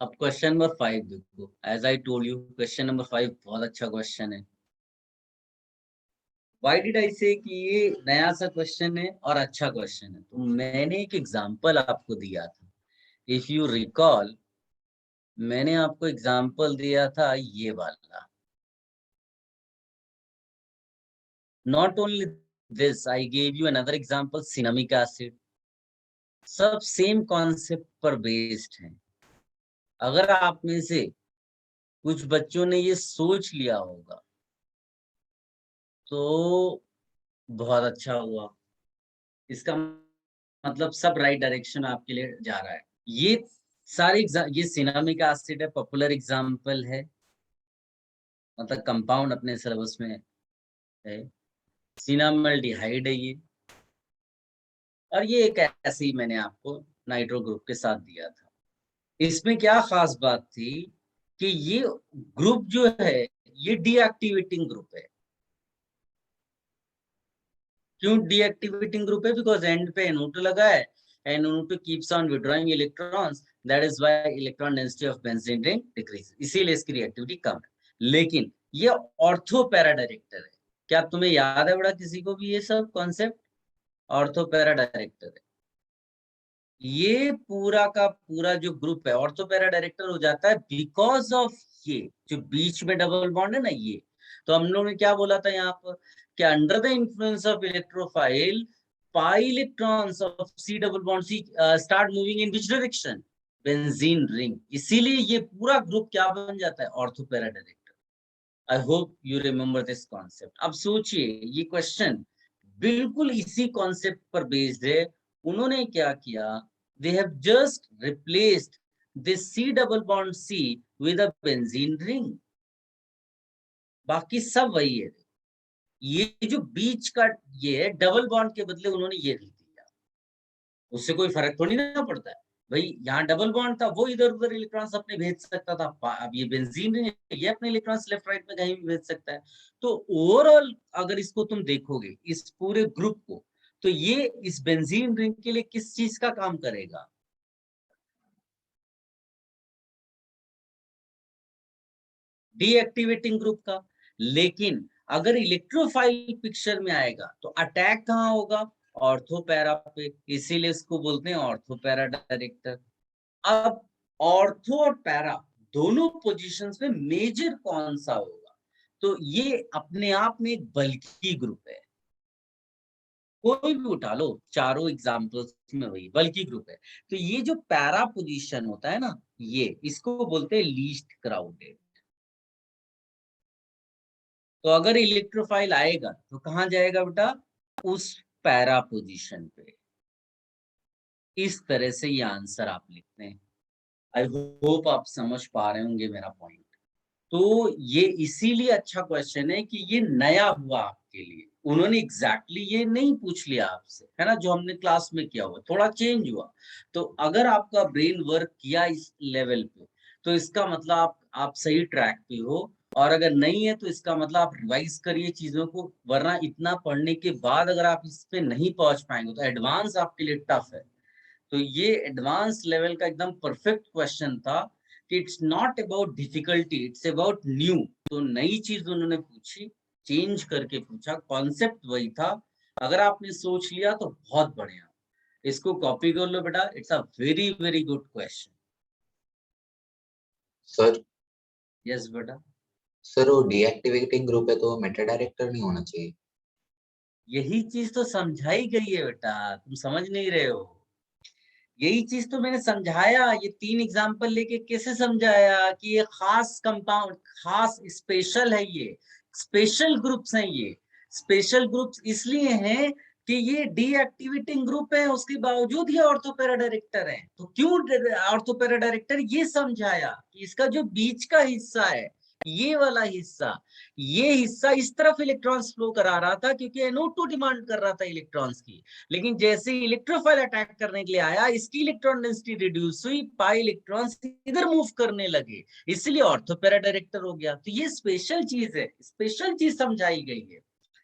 अब क्वेश्चन नंबर 5 देखो। As I told you, question number 5 बहुत अच्छा क्वेश्चन है। व्हाई डिड आई से कि ये नया सा क्वेश्चन है और अच्छा क्वेश्चन है। तो मैंने एक एग्जांपल आपको दिया था, इफ यू रिकॉल, मैंने आपको एग्जांपल दिया था ये वाला। Not only this, I gave you another example, cinnamic acid. सब सेम कॉन्सेप्ट पर बेस्ड है। अगर आप में से कुछ बच्चों ने ये सोच लिया होगा तो बहुत अच्छा हुआ। इसका मतलब सब राइट डायरेक्शन आपके लिए जा रहा है। ये सारे ये सिनेमिक एसिड है, पॉपुलर एग्जांपल है, मतलब कंपाउंड अपने सिलेबस में है। सिनामल्डिहाइड है ये, और ये एक ऐसे ही मैंने आपको नाइट्रो ग्रुप के साथ दिया था। इसमें क्या खास बात थी कि ये ग्रुप जो है ये डीएक्टिवेटिंग ग्रुप है। क्यों डीएक्टिवेटिंग ग्रुप है? बिकॉज एंड पे NO2 लगा है, NO2 keeps on withdrawing electrons, that is why electron density of benzene ring decrease, इसीलिए इसकी रिएक्टिविटी कम है। लेकिन ये ऑर्थो पैरा डायरेक्टर है। क्या तुम्हें याद है बड़ा किसी को भी ये सब कॉन्सेप्ट? ऑर्थो पैरा डायरेक्टर है। ये पूरा का पूरा जो ग्रुप है ऑर्थो पैरा डायरेक्टर हो जाता है बिकॉज ऑफ ये जो बीच में डबल बॉन्ड है ना ये। तो हम लोगों ने क्या बोला था यहाँ पर कि under the influence of electrophile, pi electrons of C double bond C start moving in which direction? Benzene ring. इसीलिए ये पूरा ग्रुप क्या बन जाता है? Ortho para director. I hope you remember this concept. अब सोचिए ये क्वेश्चन बिल्कुल इसी कॉन्सेप्ट पर बेस्ड है। उन्होंने क्या किया, they have just replaced this C double bond C with a benzene ring। बाकी सब वही है। ये जो बीच का ये है डबल बॉन्ड के बदले उन्होंने ये लिख दिया, उससे कोई फर्क थोड़ी ना पड़ता है भाई। यहाँ डबल बॉन्ड था, वो इधर उधर इलेक्ट्रॉन्स अपने भेज सकता था। अब ये बेंजीन रिंग है, ये अपने इलेक्ट्रॉन्स लेफ्ट राइट में कहीं भी भेज सकता है। तो ओवरऑल अगर इसको तुम देखोगे इस पूरे ग्रुप को, तो ये इस बेंजीन रिंग के लिए किस चीज का काम करेगा? डीएक्टिवेटिंग ग्रुप का। लेकिन अगर इलेक्ट्रोफाइल पिक्चर में आएगा तो अटैक कहाँ होगा? ऑर्थो पैरा पे, इसीलिए इसको बोलते हैं ऑर्थो पैरा डायरेक्टर। अब ऑर्थो और पैरा दोनों पोजीशंस में मेजर कौन सा होगा? तो ये अपने आप में एक बल्कि ग्रुप है। कोई भी उठा लो, चारों एग्जांपल्स में वही बल्कि ग्रुप है। तो ये जो पैरा पोजीशन होता है ना, ये इसको बोलते हैं लीस्ट क्राउडेड। तो अगर इलेक्ट्रोफाइल आएगा तो कहां जाएगा बेटा? उस पैरा पोजीशन पे। इस तरह से ये आंसर आप लिखते हैं। आई होप आप समझ पा रहे होंगे मेरा पॉइंट। तो ये इसीलिए अच्छा क्वेश्चन है कि ये नया हुआ आपके लिए। उन्होंने एग्जैक्टली ये नहीं पूछ लिया आपसे, है ना, जो हमने क्लास में किया हुआ, थोड़ा चेंज हुआ। तो अगर आपका ब्रेन वर्क किया इस लेवल पे, तो इसका मतलब आप सही ट्रैक पे हो। और अगर नहीं है तो इसका मतलब आप रिवाइज करिए चीजों को, वरना इतना पढ़ने के बाद अगर आप इस पे नहीं पहुंच पाएंगे तो एडवांस आपके लिए टफ है। तो ये एडवांस लेवल का एकदम परफेक्ट क्वेश्चन था कि it's not about difficulty, it's about new. तो नई चीज उन्होंने पूछी, चेंज करके पूछा, कॉन्सेप्ट वही था। अगर आपने सोच लिया तो बहुत बढ़िया, इसको कॉपी कर लो बेटा। It's a very very good question. Sir yes बेटा। सर वो डीएक्टिवेटिंग ग्रुप है तो मेटा डायरेक्टर नहीं होना चाहिए? यही चीज तो समझाई गई है बेटा, तुम समझ नहीं रहे हो। यही चीज तो मैंने समझाया, ये 3 एग्जाम्पल लेके कैसे समझाया कि ये खास कंपाउंड, खास स्पेशल है। ये स्पेशल ग्रुप्स हैं। ये स्पेशल ग्रुप्स इसलिए हैं कि ये डीएक्टिवेटिंग ग्रुप है, उसके बावजूद ये ऑर्थोपैरा डायरेक्टर है। तो क्यों ऑर्थोपैरा डायरेक्टर? ये समझाया कि इसका जो बीच का हिस्सा है, ये वाला हिस्सा, ये हिस्सा इस तरफ इलेक्ट्रॉन्स फ्लो करा रहा था क्योंकि NO2 डिमांड कर रहा था इलेक्ट्रॉन्स की। लेकिन जैसे ही इलेक्ट्रोफाइल अटैक करने के लिए आया, इसकी इलेक्ट्रॉन डेंसिटी रिड्यूस हुई, पाई इलेक्ट्रॉन्स इधर मूव करने लगे, इसलिए ऑर्थोपैरा डायरेक्टर हो गया। तो ये स्पेशल चीज है, स्पेशल चीज समझाई गई है।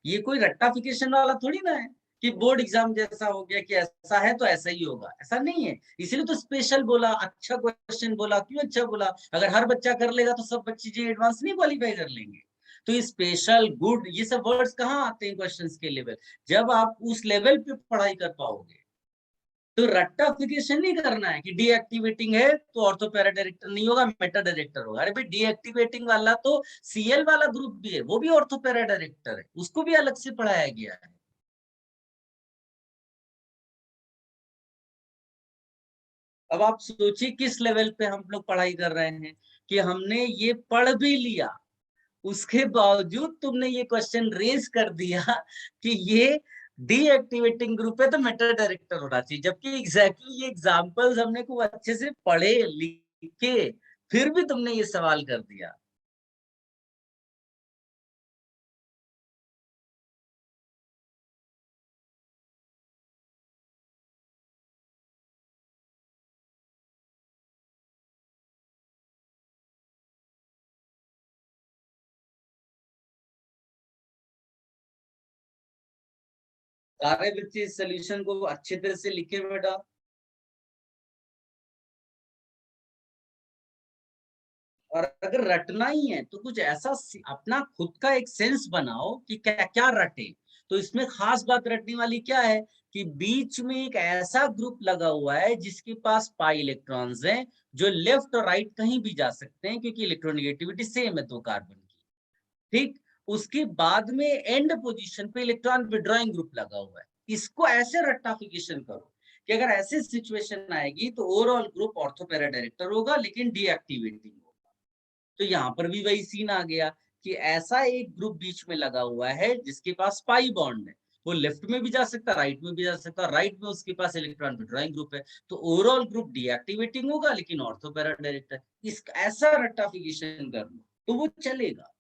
ये कोई रट्टाफिकेशन वाला थोड़ी ना है कि बोर्ड एग्जाम जैसा हो गया कि ऐसा है तो ऐसा ही होगा, ऐसा नहीं है। इसीलिए तो स्पेशल बोला, अच्छा क्वेश्चन बोला। क्यों अच्छा बोला? अगर हर बच्चा कर लेगा तो सब बच्चे एडवांस नहीं क्वालिफाई कर लेंगे। तो ये स्पेशल, गुड, ये सब वर्ड्स कहाँ आते हैं क्वेश्चंस के लेवल? जब आप उस लेवल पे पढ़ाई कर पाओगे। तो रट्टाफिकेशन नहीं करना है कि डीएक्टिवेटिंग है तो ऑर्थो पैरा डायरेक्टर नहीं होगा, मेटा डायरेक्टर होगा। अरे भाई, डीएक्टिवेटिंग वाला तो सीएल वाला ग्रुप भी है, वो भी ऑर्थो पैरा डायरेक्टर है, उसको भी अलग से पढ़ाया गया है। अब आप सोचिए किस लेवल पे हम लोग पढ़ाई कर रहे हैं कि हमने ये पढ़ भी लिया, उसके बावजूद तुमने ये क्वेश्चन रेज कर दिया कि ये डीएक्टिवेटिंग ग्रुप है तो मेटा डायरेक्टर होना चाहिए। जबकि एग्जैक्टली ये एग्जांपल्स हमने खूब अच्छे से पढ़े लिखे, फिर भी तुमने ये सवाल कर दिया। सारे बच्चे इस सोल्यूशन को अच्छे तरह से लिखे बेटा। और अगर रटना ही है तो कुछ ऐसा अपना खुद का एक सेंस बनाओ कि क्या क्या रटे। तो इसमें खास बात रटने वाली क्या है कि बीच में एक ऐसा ग्रुप लगा हुआ है जिसके पास पाई इलेक्ट्रॉन्स हैं, जो लेफ्ट और राइट कहीं भी जा सकते हैं क्योंकि इलेक्ट्रोनेगेटिविटी सेम है दो कार्बन की। ठीक। उसके बाद में एंड पोजीशन पे इलेक्ट्रॉन विड्रॉइंग ग्रुप लगा हुआ है। इसको ऐसे रट्टाफिकेशन करो कि अगर ऐसी सिचुएशन आएगी तो overall group ortho para director होगा लेकिन डीएक्टिवेटिंग होगा। तो यहाँ पर भी वही सीन आ गया कि ऐसा एक ग्रुप बीच में लगा हुआ है जिसके पास पाई बॉन्ड है। वो लेफ्ट में भी जा सकता, राइट में भी जा सकता, राइट में उसके पास इलेक्ट्रॉन विड्रॉइंग ग्रुप है। तो ओवरऑल ग्रुप डीएक्टिवेटिंग होगा लेकिन ऑर्थो पैरा डायरेक्टर। इस ऐसा रट्टाफिकेशन कर लो तो वो चलेगा।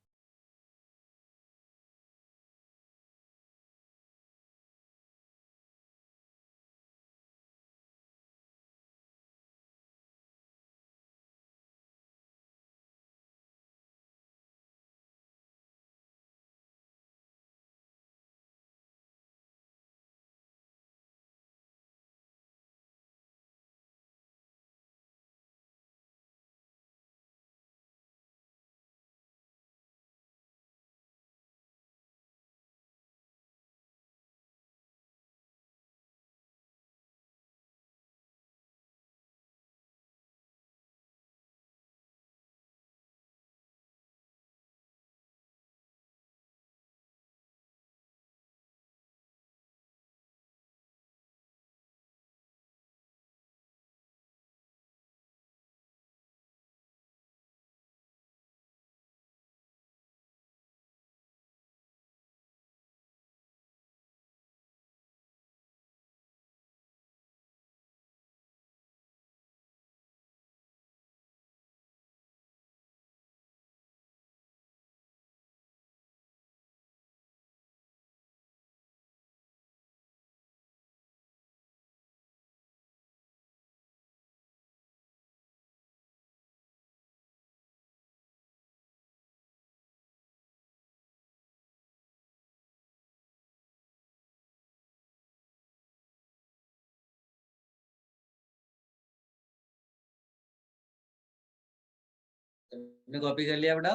तुमने कॉपी कर लिया बेटा?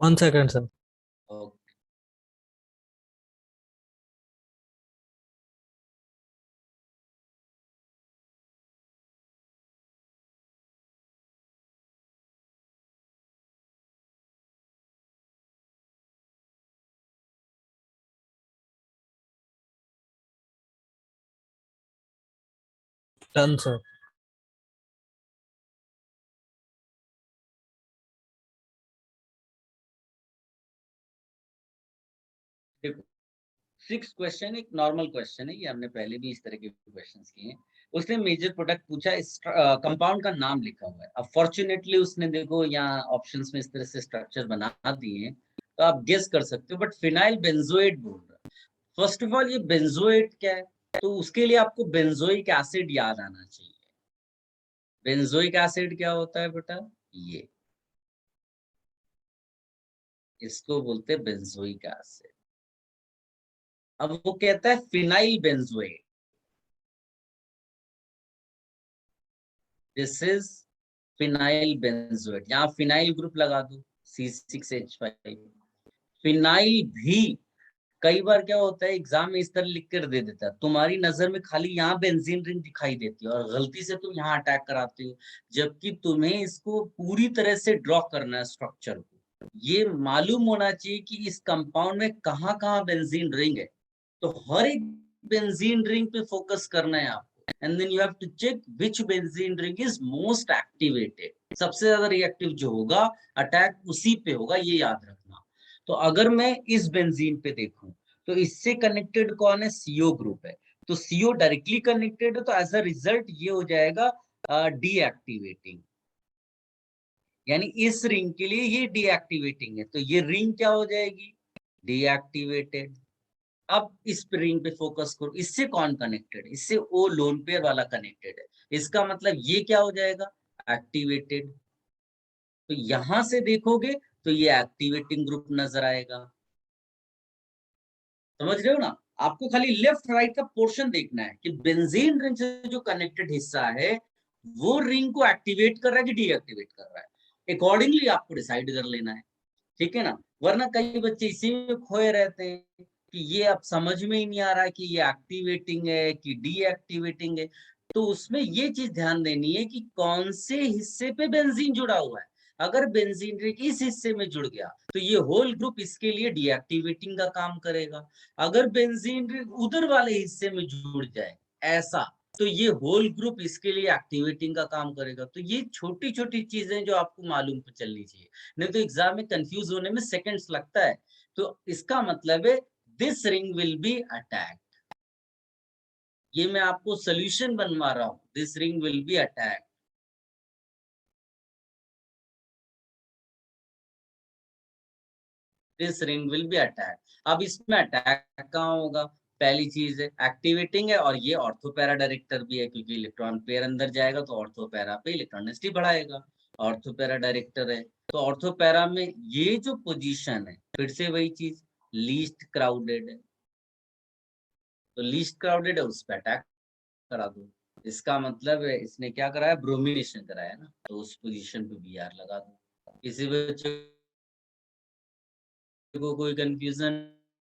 1 second sir. Okay. Done sir. देखो, 6 क्वेश्चन एक नॉर्मल क्वेश्चन है, ये हमने पहले भी इस तरह के क्वेश्चंस किए हैं। उसने मेजर प्रोडक्ट पूछा, कंपाउंड का नाम लिखा हुआ है। अब फॉर्चुनेटली उसने देखो यहाँ ऑप्शंस में इस तरह से स्ट्रक्चर बना दिए हैं तो आप गेस कर सकते हो, बट फिनाइल बेंजोएट बोल रहा है। फर्स्ट ऑफ ऑल ये बेंजोएट क्या है? तो उसके लिए आपको बेंजोइक एसिड याद आना चाहिए। बेंजोइक एसिड क्या होता है बेटा? ये इसको बोलते हैं बेंजोइक एसिड। अब वो कहता है phenyl benzoate, this is phenyl benzoate, यहाँ फिनाइल ग्रुप लगा दो C6H5। फिनाइल भी कई बार क्या होता है एग्जाम में इस तरह लिख कर दे देता है, तुम्हारी नजर में खाली यहाँ बेंजीन रिंग दिखाई देती है और गलती से तुम यहाँ अटैक कराते हो, जबकि तुम्हें इसको पूरी तरह से ड्रॉ करना है स्ट्रक्चर को। ये मालूम होना चाहिए कि इस कंपाउंड में कहाँ कहाँ बेंजीन रिंग है, तो हर एक बेंजीन रिंग पे फोकस करना है आपको, and then you have to check which benzene ring is most activated, सबसे ज्यादा रिएक्टिव जो होगा अटैक उसी पे होगा, ये याद रखना। तो अगर मैं इस बेंजीन पे देखूं तो इससे कनेक्टेड कौन है, सीओ ग्रुप है, तो सीओ डायरेक्टली कनेक्टेड है, तो एज अ रिजल्ट ये हो जाएगा डीएक्टिवेटिंग, यानी इस रिंग के लिए ये डीएक्टिवेटिंग है, तो ये रिंग क्या हो जाएगी, डीएक्टिवेटेड। अब इस रिंग पे फोकस करो, इससे कौन कनेक्टेड है, इससे ओ लोन पेयर वाला कनेक्टेड है, इसका मतलब ये क्या हो जाएगा, एक्टिवेटेड। तो यहां से देखोगे तो ये एक्टिवेटिंग ग्रुप नजर आएगा, समझ रहे हो ना। आपको खाली लेफ्ट राइट का पोर्शन देखना है कि बेंजीन रिंग से जो कनेक्टेड हिस्सा है वो रिंग को एक्टिवेट कर रहा है कि डीएक्टिवेट कर रहा है, अकॉर्डिंगली आपको डिसाइड कर लेना है, ठीक है ना। वरना कई बच्चे इसी में खोए रहते हैं कि ये अब समझ में ही नहीं आ रहा है कि ये एक्टिवेटिंग है कि डीएक्टिवेटिंग है। तो उसमें ये चीज ध्यान देनी है कि कौन से हिस्से पे बेंजीन जुड़ा हुआ है। अगर बेंजीन रिंग इस हिस्से में जुड़ गया तो ये होल ग्रुप इसके लिए डीएक्टिवेटिंग का काम करेगा। अगर बेंजीन रिंग उधर वाले हिस्से में जुड़ जाए ऐसा, तो ये होल ग्रुप इसके लिए एक्टिवेटिंग का काम करेगा। तो ये छोटी छोटी चीजें जो आपको मालूम चलनी चाहिए, नहीं तो एग्जाम में कंफ्यूज होने में सेकंड्स लगता है। तो इसका मतलब है this ring will be attack, ये मैं आपको सोल्यूशन बनवा रहा हूं, this ring will be attack, this ring will be attack. अब इसमें अटैक कहाँ होगा, पहली चीज है एक्टिवेटिंग है और ये ऑर्थोपैरा डायरेक्टर भी है, क्योंकि इलेक्ट्रॉन पेयर अंदर जाएगा तो ऑर्थोपैरा पे इलेक्ट्रॉन डेंसिटी बढ़ाएगा, ऑर्थोपैरा डायरेक्टर है। तो ऑर्थोपैरा में ये जो पोजीशन है फिर से वही चीज, लीस्ट क्राउडेड है, तो लीस्ट क्राउडेड है उस पर अटैक करा दो। इसका मतलब है इसने क्या कराया, ब्रोमिनेशन कराया ना, तो उस पोजीशन पे बीआर लगा दो। किसी बच्चे को कोई कंफ्यूजन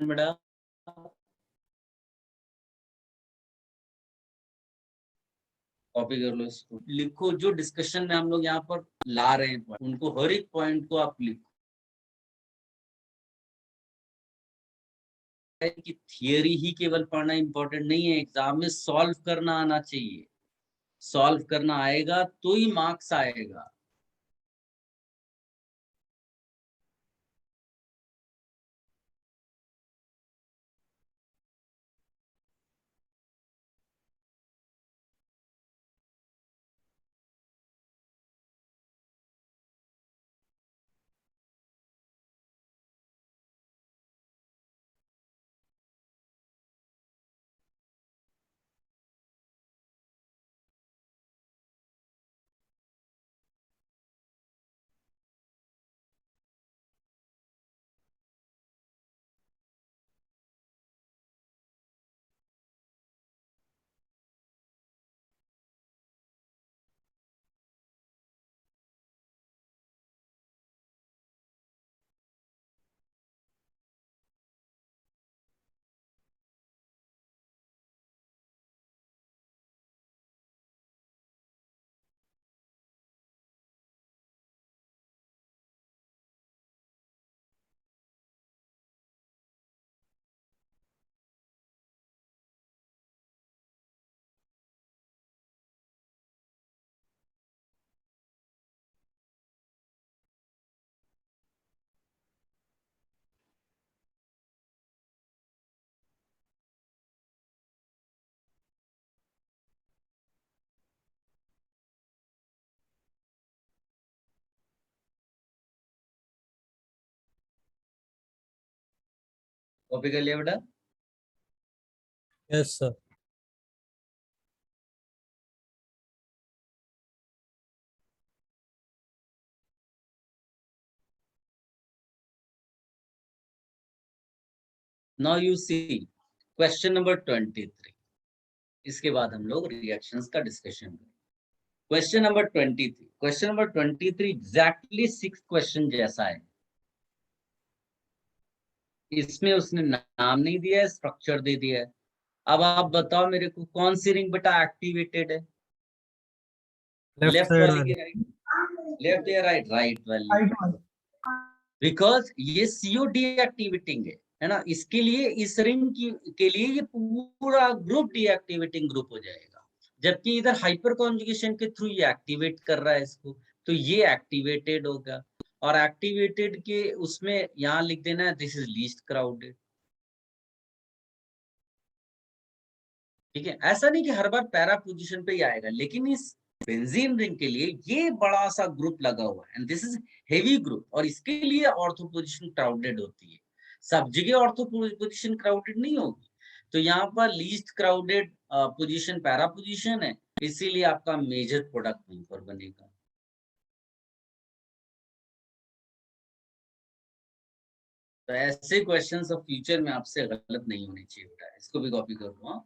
बड़ा, कॉपी कर लो इसको, लिखो जो डिस्कशन में हम लोग यहाँ पर ला रहे हैं उनको, हर एक पॉइंट को आप लिखो कि थियरी ही केवल पढ़ना इंपॉर्टेंट नहीं है, एग्जाम में सॉल्व करना आना चाहिए, सॉल्व करना आएगा तो ही मार्क्स आएगा। कॉपी कर लिया बेटा। Yes, sir. Now you see question number 23, इसके बाद हम लोग रिएक्शंस का डिस्कशन करेंगे। क्वेश्चन नंबर 23 एग्जैक्टली 6 क्वेश्चन जैसा है। इसमें उसने नाम नहीं दिया है, स्ट्रक्चर दे दिया है। अब आप बताओ मेरे को कौन सी रिंग बेटा एक्टिवेटेड है, लेफ्ट लेफ्ट साइड वाली वाली। की राइट, लेफ्ट या राइट, राइट वाली, राइट वन। बिकॉज ये सीओ डीएक्टिवेटिंग है ना। इसके लिए इस रिंग की के लिए ये पूरा ग्रुप डीएक्टिवेटिंग ग्रुप हो जाएगा, जबकि इधर हाइपर कॉन्जुगेशन के थ्रू ये एक्टिवेट कर रहा है इसको, तो ये एक्टिवेटेड होगा। और एक्टिवेटेड के उसमें यहाँ लिख देना है दिस इज लीस्ट क्राउडेड। ठीक है, ऐसा नहीं कि हर बार पैरा पोजीशन पे ही आएगा, लेकिन इस बेंजीन रिंग के लिए ये बड़ा सा ग्रुप लगा हुआ है and this is heavy group, और इसके लिए ऑर्थो पोजीशन क्राउडेड होती है। सब जगह ऑर्थो पोजीशन क्राउडेड नहीं होगी, तो यहाँ पर least crowded position para position है, इसीलिए आपका मेजर प्रोडक्ट वहीं पर बनेगा। तो ऐसे क्वेश्चंस ऑफ फ्यूचर में आपसे गलत नहीं होने चाहिए बेटा, इसको भी कॉपी कर लो।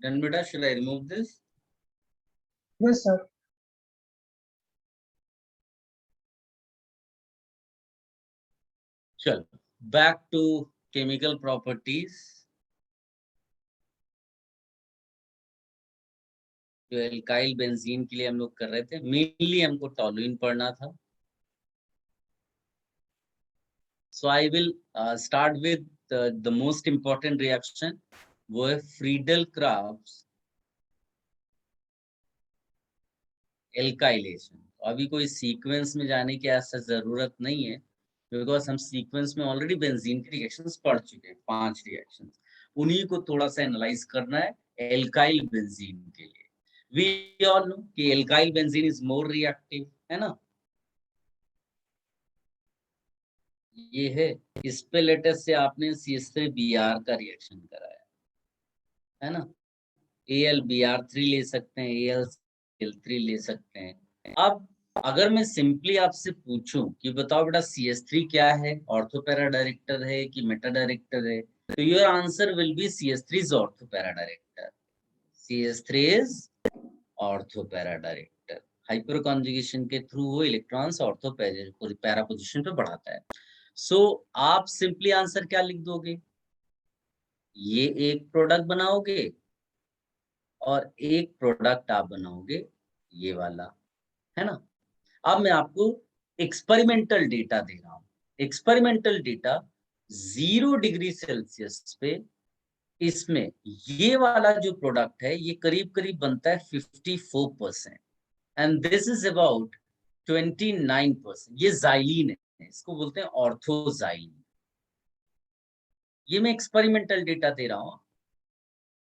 Then beta, should I remove this? Yes, sir. चलो, बैक टू केमिकल प्रॉपर्टीज। जो एल्काइल बेंजीन के लिए हम लोग कर रहे थे, मेनली हमको टॉलुइन पढ़ना था। So I will start with the most important reaction, वो है फ्रीडल क्राफ्ट एल्काइलेशन। अभी कोई सीक्वेंस में जाने की ऐसा जरूरत नहीं है, बिकॉज हम सीक्वेंस में ऑलरेडी बेंजीन की रिएक्शंस पढ़ चुके हैं, 5 रिएक्शंस, उन्हीं को थोड़ा सा एनालाइज करना है एल्काइल बेंजीन के लिए। वी ऑल नो कि alkyl benzene is more reactive, है ना। ये है, इस पे लेटेस्ट से आपने CH3Br का रिएक्शन कराया है ना। AlBr3 ले सकते हैं, AlCl3 ले सकते हैं। अब अगर मैं सिंपली आपसे पूछूं कि बताओ बेटा CH3 क्या है, ऑर्थो पैरा डायरेक्टर है कि मेटा डायरेक्टर है, तो your answer will be CH3 is ortho para director. CH3 is ortho para director. Hyper conjugation के थ्रू वो इलेक्ट्रॉन्स ऑर्थो पैरा पोजीशन पे बढ़ाता है। सो आप सिंपली आंसर क्या लिख दोगे, ये एक प्रोडक्ट बनाओगे और एक प्रोडक्ट आप बनाओगे ये वाला, है ना। अब मैं आपको एक्सपेरिमेंटल डेटा दे रहा हूं। एक्सपेरिमेंटल डेटा 0 डिग्री सेल्सियस पे इसमें ये वाला जो प्रोडक्ट है ये करीब करीब बनता है 54%, एंड दिस इज अबाउट 29%। ये जाइलिन है, इसको बोलते हैं ऑर्थोजाइलिन। ये मैं एक्सपेरिमेंटल डेटा दे रहा हूं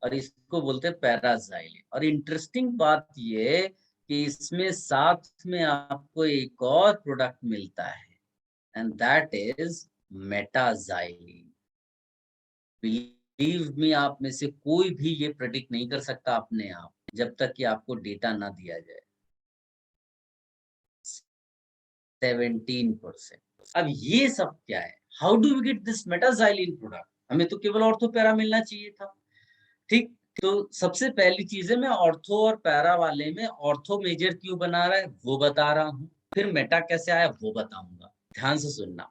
और इसको बोलते हैं पैराजाइलिन। और इंटरेस्टिंग बात ये है कि इसमें साथ में आपको एक और प्रोडक्ट मिलता है and that is metaxylene. Believe me, आप में से कोई भी ये प्रेडिक्ट नहीं कर सकता अपने आप जब तक कि आपको डेटा ना दिया जाए। 17%। अब ये सब क्या है, how do we get this metaxylene product? हमें तो केवल ऑर्थो पैरा मिलना चाहिए था, ठीक। तो सबसे पहली चीज है, मैं ऑर्थो और पैरा वाले में ऑर्थो मेजर क्यों बना रहा है वो बता रहा हूँ, फिर मेटा कैसे आया वो बताऊंगा। ध्यान से सुनना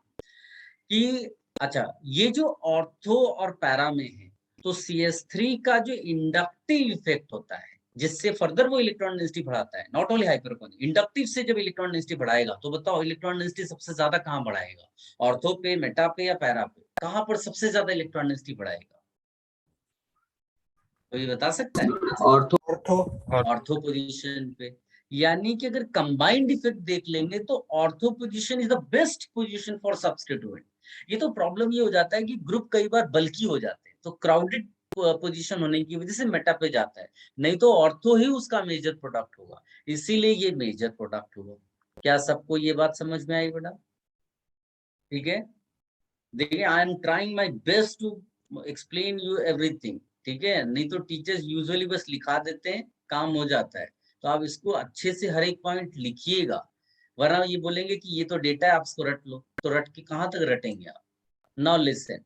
कि अच्छा, ये जो ऑर्थो और पैरा में है, तो CH3 का जो इंडक्टिव इफेक्ट होता है जिससे फर्दर वो इलेक्ट्रॉन डेंसिटी बढ़ाता है, नॉट ओनली हाइपरकॉन, इंडक्टिव से जब इलेक्ट्रॉन डेंसिटी बढ़ाएगा, तो बताओ इलेक्ट्रॉन डेंसिटी सबसे ज्यादा कहाँ बढ़ाएगा, ऑर्थो पे, मेटा पे या पैरा पे? कहाँ पर सबसे ज्यादा इलेक्ट्रॉन डेंसिटी बढ़ाएगा? कोई बता सकता है? ऑर्थो। ऑर्थो। ऑर्थो पोजीशन पे। यानी कि अगर कंबाइंड इफेक्ट देख लेंगे तो ortho position is the best position for substituent. ये तो प्रॉब्लम ये हो जाता है कि ग्रुप कई बार बल्की हो जाते हैं, तो क्राउडेड पोजीशन होने की वजह से मेटा पे जाता है, नहीं तो ऑर्थो ही उसका मेजर प्रोडक्ट होगा, इसीलिए ये मेजर प्रोडक्ट होगा। क्या सबको ये बात समझ में आई बेटा? ठीक है, देखिए I am trying my best to explain you everything. ठीक है, नहीं तो टीचर्स यूजुअली बस लिखा देते हैं, काम हो जाता है। तो आप इसको अच्छे से हर एक पॉइंट लिखिएगा, वरना ये बोलेंगे कि ये तो डेटा है, आप इसको रट लो, तो रट के कहाँ तक रटेंगे आप? नाउ लिसन,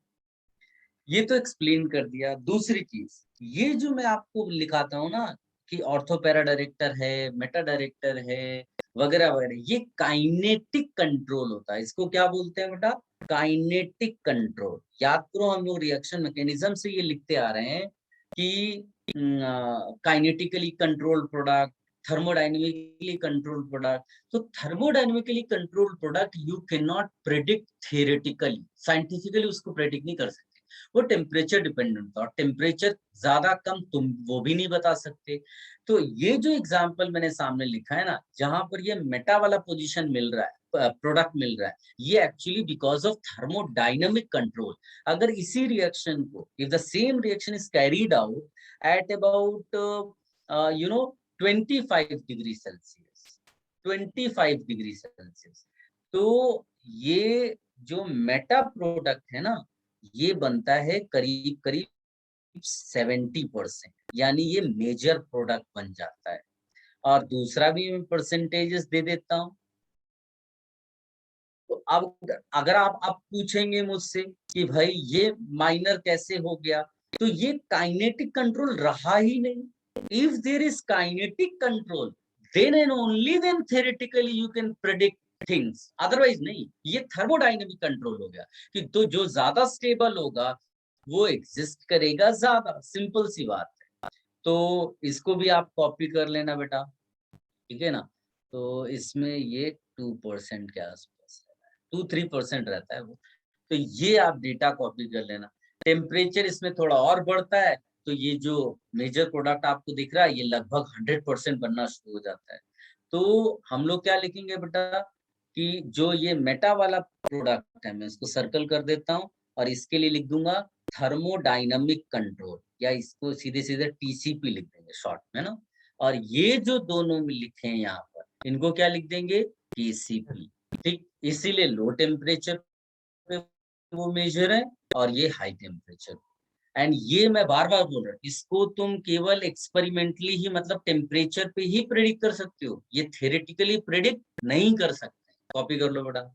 ये तो एक्सप्लेन कर दिया। दूसरी चीज, ये जो मैं आपको लिखाता हूँ ना कि ऑर्थोपैरा डायरेक्टर है, मेटा डायरेक्टर है, वगैरह वगैरह, ये काइनेटिक कंट्रोल होता है। इसको क्या बोलते हैं बेटा? Kinetic control. याद करो, हम लोग रिएक्शन मैकेनिज्म से ये लिखते आ रहे हैं कि kinetically control product, thermodynamically control product. तो thermodynamically control product you can not predict theoretically, scientifically उसको प्रेडिक्ट नहीं कर सकते, वो टेम्परेचर डिपेंडेंट था, और टेम्परेचर ज्यादा कम तुम वो भी नहीं बता सकते। तो ये जो एग्जांपल मैंने सामने लिखा है ना, जहां पर ये मेटा वाला पोजीशन मिल रहा है, प्रोडक्ट मिल रहा है, ये actually because of thermodynamic control. अगर इसी रिएक्शन को, if the same reaction is carried out at about 25 degree Celsius, 25 degree Celsius, तो ये जो मेटा प्रोडक्ट है ना, ये बनता है करीब करीब 70%, यानी ये मेजर प्रोडक्ट बन जाता है। और दूसरा भी मैं परसेंटेजेस दे देता हूँ। तो अब अगर आप पूछेंगे मुझसे कि भाई ये माइनर कैसे हो गया, तो ये काइनेटिक कंट्रोल रहा ही नहीं। If there is kinetic control, then and only then theoretically you can predict things, otherwise नहीं। ये थर्मोडाइनमिक कंट्रोल हो गया कि तो जो ज्यादा स्टेबल होगा वो एग्जिस्ट करेगा ज्यादा, सिंपल सी बात है। तो इसको भी आप कॉपी कर लेना बेटा, ठीक है ना? तो इसमें ये 2% के आसपास है, 2-3% रहता है वो। तो ये आप डेटा कॉपी कर लेना। टेम्परेचर इसमें थोड़ा और बढ़ता है, तो ये जो मेजर प्रोडक्ट आपको दिख रहा है, ये लगभग 100% बनना शुरू हो जाता है। तो हम लोग क्या लिखेंगे बेटा कि जो ये मेटा वाला प्रोडक्ट है, मैं इसको सर्कल कर देता हूँ, और इसके लिए लिख दूंगा थर्मोडाइनमिक कंट्रोल, या इसको सीधे सीधे टीसीपी लिख देंगे शॉर्ट में ना। और ये जो दोनों में लिखे हैं यहाँ पर, इनको क्या लिख देंगे? केसीपी। ठीक, इसीलिए लो टेम्परेचर पे वो मेजर है, और ये हाई टेम्परेचर। एंड ये मैं बार बार बोल रहा हूँ, इसको तुम केवल एक्सपेरिमेंटली ही, मतलब टेम्परेचर पे ही प्रेडिक्ट कर सकते हो, ये थियोरेटिकली प्रेडिक्ट नहीं कर सकते। कॉपी कर लो बेटा।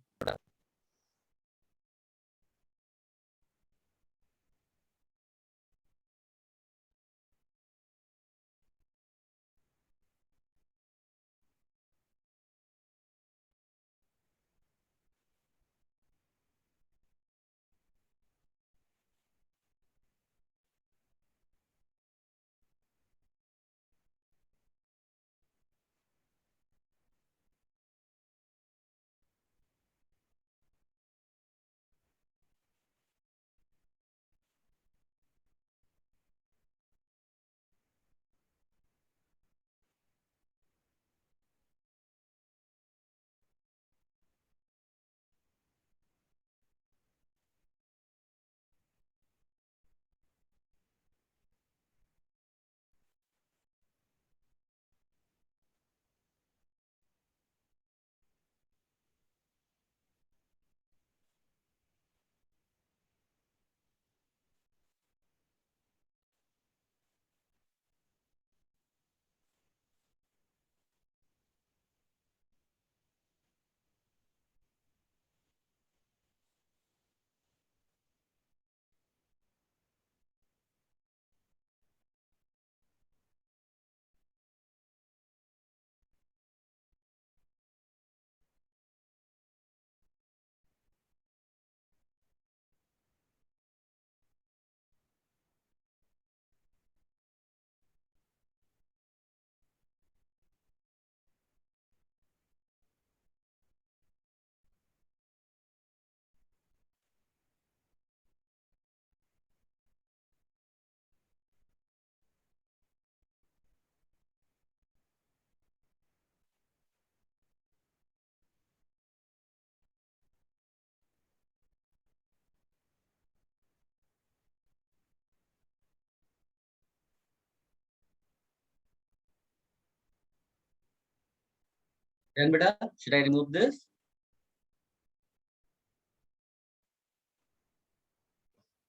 Then beta, should I remove this?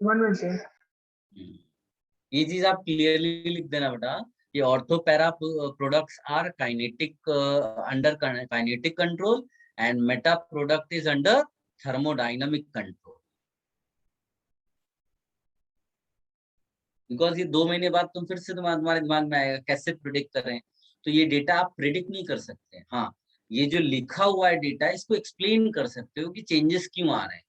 One minute, sir. ये चीज आप क्लियरली लिख देना बेटा कि ortho para products are kinetic under kinetic control and meta product is under thermodynamic control. Because ये 2 महीने बाद तुम फिर से तुम्हारे दिमाग में आएगा कैसे प्रिडिक्ट करें, तो ये डेटा आप प्रिडिक्ट नहीं कर सकते। हाँ, ये जो लिखा हुआ है डेटा इसको एक्सप्लेन कर सकते हो कि चेंजेस क्यों आ रहे हैं।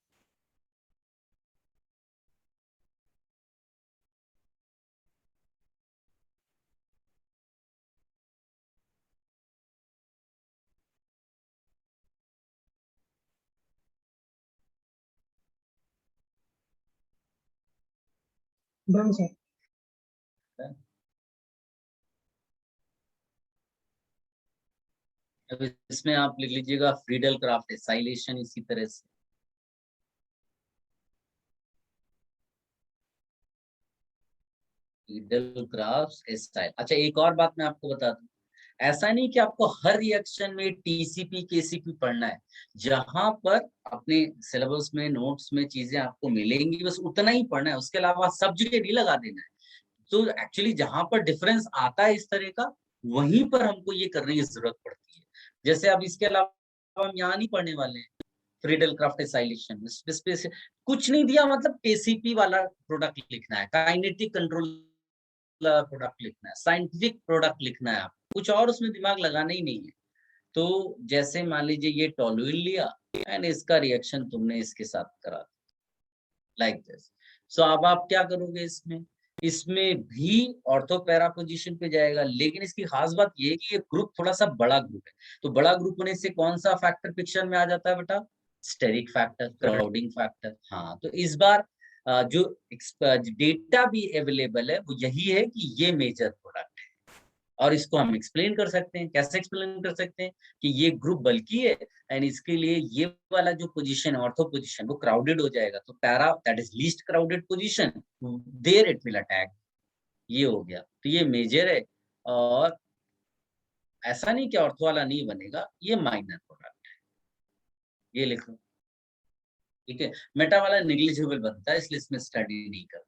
Done, sir. अब इसमें आप लिख लीजिएगा फ्रीडल क्राफ्ट एसाइलेशन इसी तरह से। Friedel craft acyl. अच्छा, एक और बात मैं आपको बता दूं, ऐसा नहीं कि आपको हर रिएक्शन में टीसीपी केसीपी पढ़ना है। जहां पर अपने सिलेबस में नोट्स में चीजें आपको मिलेंगी बस उतना ही पढ़ना है, उसके अलावा सब जगह नहीं लगा देना है। तो एक्चुअली जहां पर डिफरेंस आता है इस तरह का, वहीं पर हमको ये करने की जरूरत पड़ती है। जैसे अब इसके अलावा हम यहाँ नहीं पढ़ने वाले हैं फ्रीडल क्राफ्ट एसाइलेशन, कुछ नहीं दिया, मतलब केसीपी वाला प्रोडक्ट लिखना है, काइनेटिक कंट्रोल प्रोडक्ट लिखना है, साइंटिफिक प्रोडक्ट लिखना है, आप कुछ और उसमें दिमाग लगाना ही नहीं है। तो जैसे मान लीजिए ये टोलुइन लिया एंड इसका रिएक्शन तुमने इसके साथ करा, लाइक दिस। सो अब आप क्या करोगे, इसमें इसमें भी ऑर्थोपैरा पोजीशन पे जाएगा, लेकिन इसकी खास बात ये है कि ये ग्रुप थोड़ा सा बड़ा ग्रुप है। तो बड़ा ग्रुप होने से कौन सा फैक्टर पिक्चर में आ जाता है बेटा? Steric factor, crowding factor. हाँ, तो इस बार जो डेटा भी अवेलेबल है वो यही है कि ये मेजर प्रोडक्ट है, और इसको हम एक्सप्लेन कर सकते हैं। कैसे एक्सप्लेन कर सकते हैं कि ये ग्रुप बल्कि है एंड इसके लिए ये वाला जो पोजीशन है ऑर्थो पोजीशन वो क्राउडेड हो जाएगा, तो para that is least crowded position, there it will attack. ये हो गया, तो ये मेजर है। और ऐसा नहीं कि ऑर्थो वाला नहीं बनेगा, ये माइनर प्रोडक्ट है, ये लिखो, ठीक है। मेटा वाला निग्लिजिबल बनता है, इसलिए इसमें स्टडी नहीं करता।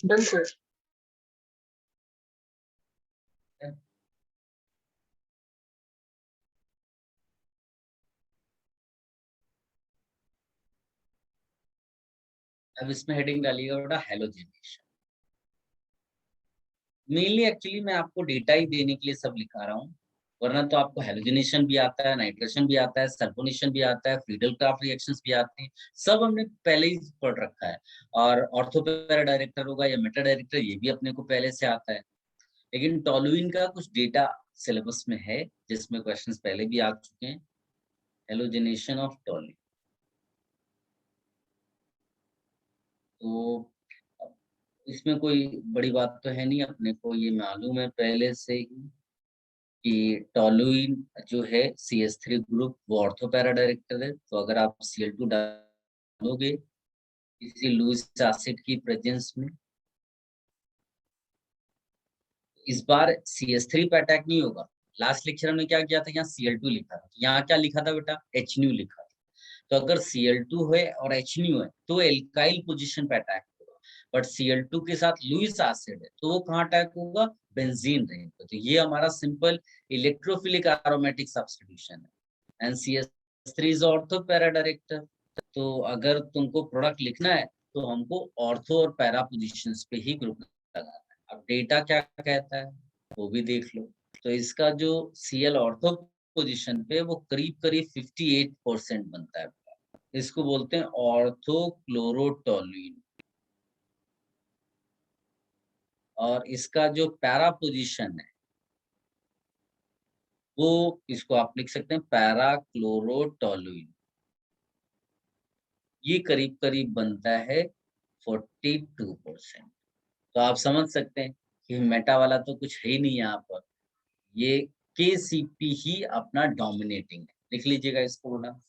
Done, sir. अब इसमें हेडिंग डालिएगा बेटा हेलोजेनेशन। मेनली एक्चुअली मैं आपको डेटा ही देने के लिए सब लिखा रहा हूँ, वरना तो आपको हेलोजिनेशन भी आता है, नाइट्रेशन भी आता है, सल्फोनेशन भी आता है, फ्रीडल क्राफ्ट रिएक्शंस भी आते हैं, सब हमने पहले ही पढ़ रखा है। और ऑर्थोपैरा डायरेक्टर होगा या मेटा डायरेक्टर, ये भी अपने को पहले से आता है। लेकिन टोलुइन का कुछ डेटा सिलेबस में है जिसमें क्वेश्चंस पहले भी आ चुके हैं। हेलोजिनेशन ऑफ टोलुइन, तो इसमें कोई बड़ी बात तो है नहीं, अपने को ये मालूम है पहले से ही कि टोलुइन जो है CH3 ग्रुप वो ऑर्थोपैरा डायरेक्टर है। तो अगर आप Cl2 डालोगे किसी लूज एसिड की प्रेजेंस में, इस बार CH3 पे अटैक नहीं होगा। लास्ट लेक्चर में क्या किया था, यहाँ Cl2 लिखा था, यहाँ क्या लिखा था बेटा, HNu लिखा था। तो अगर Cl2 है और HNO है तो एल्काइल पोजीशन पे अटैक होगा, बट Cl2 के साथ लुईस एसिड है तो वो कहाँ अटैक होगा, बेंजीन रिंग पे। तो ये हमारा सिंपल इलेक्ट्रोफिलिक एरोमेटिक सब्स्टिट्यूशन है। And CH3 is ortho para director. तो अगर तुमको प्रोडक्ट लिखना है तो हमको ऑर्थो और पैरा पोजीशंस पे ही ग्रुप लगाना है। अब डेटा क्या कहता है वो भी देख लो। तो इसका जो Cl ऑर्थो पोजीशन पे वो करीब करीब 58% बनता है। इसको बोलते हैं ऑर्थो क्लोरोटोलुइन। और इसका जो पैरा पोजीशन है वो इसको आप लिख सकते हैं पैरा क्लोरोटोलुइन। ये करीब करीब बनता है 42%। तो आप समझ सकते हैं कि मेटा वाला तो कुछ है ही नहीं यहाँ पर। ये KCP ही अपना डोमिनेटिंग है। लिख लीजिएगा इसको ना।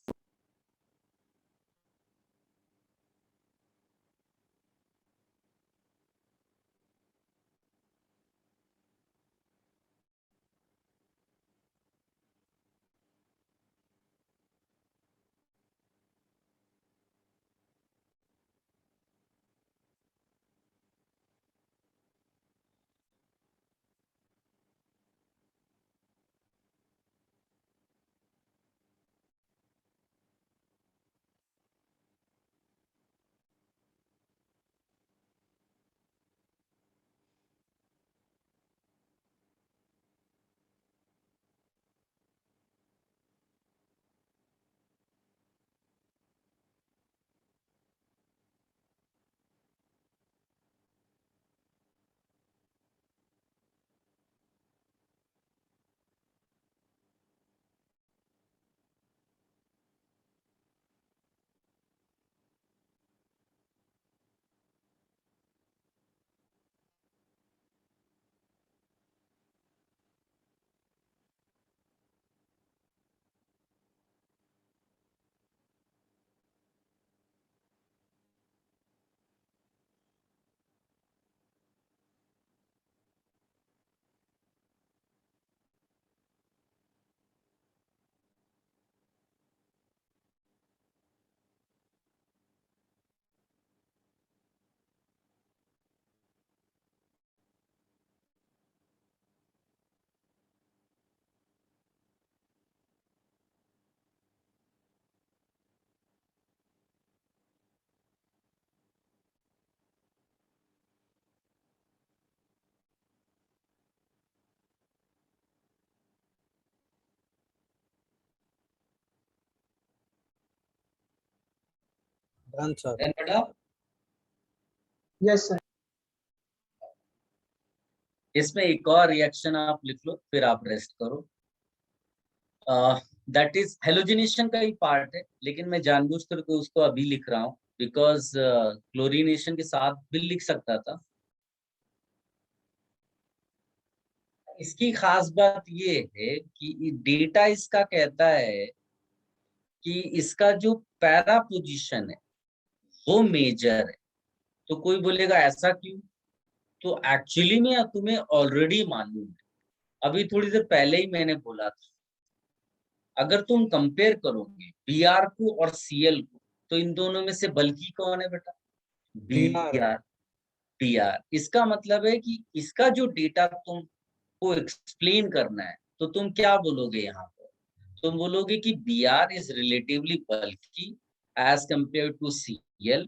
Done sir. Then बेटा यस सर। इसमें एक और रिएक्शन आप लिख लो फिर आप रेस्ट करो। दैट इज हेलोजिनेशन का ही पार्ट है, लेकिन मैं जानबूझ करके उसको अभी लिख रहा हूँ बिकॉज क्लोरीनेशन के साथ भी लिख सकता था। इसकी खास बात ये है कि डेटा इसका कहता है कि इसका जो पैरा पोजीशन है वो मेजर है। तो कोई बोलेगा ऐसा क्यों, तो एक्चुअली में तुम्हें ऑलरेडी मालूम है, अभी थोड़ी देर पहले ही मैंने बोला था। अगर तुम कंपेयर करोगे Br को और Cl को तो इन दोनों में से बल्कि कौन है बेटा, Br। Br। Br इसका मतलब है कि इसका जो डेटा तुमको एक्सप्लेन करना है तो तुम क्या बोलोगे यहाँ पर, तुम बोलोगे कि Br is relatively bulky as compare to Cl,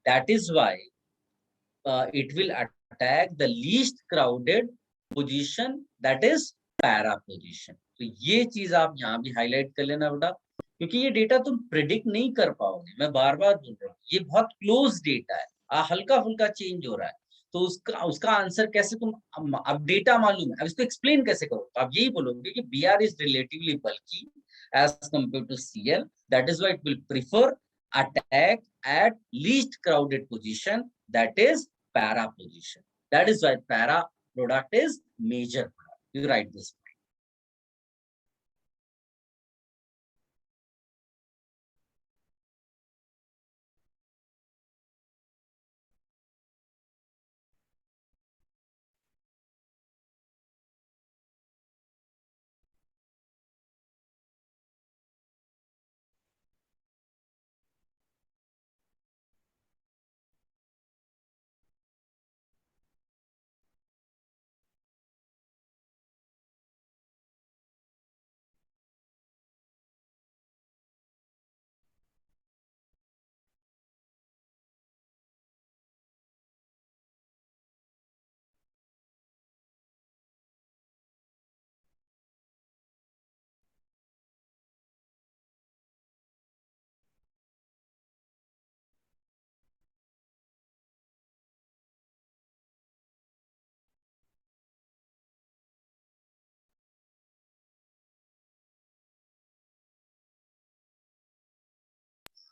that is why it will attack the least crowded position, that is para position। तो ये चीज आप यहाँ भी हाईलाइट कर लेना बेटा, क्योंकि ये डेटा तुम प्रिडिक्ट नहीं कर पाओगे। मैं बार बार बोल रहा हूँ ये बहुत क्लोज डेटा है, हल्का फुल्का चेंज हो रहा है। तो उसका उसका आंसर कैसे तुम, अब डेटा मालूम है अब इसको एक्सप्लेन कैसे करो, तो आप यही बोलोगे कि Br is relatively bulky as compare to Cl, that is why it will prefer attack at least crowded position, that is para position। That is why para product is major product। You write this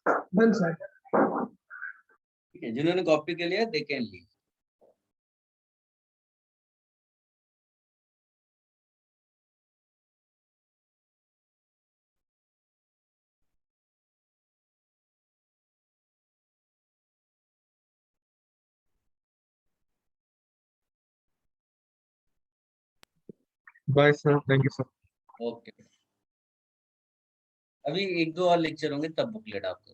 Done, sir. ठीक है, जिन्होंने copy के लिया they can leave. Bye sir, thank you sir. Okay, अभी एक दो और lecture होंगे तब बुकलेट आपको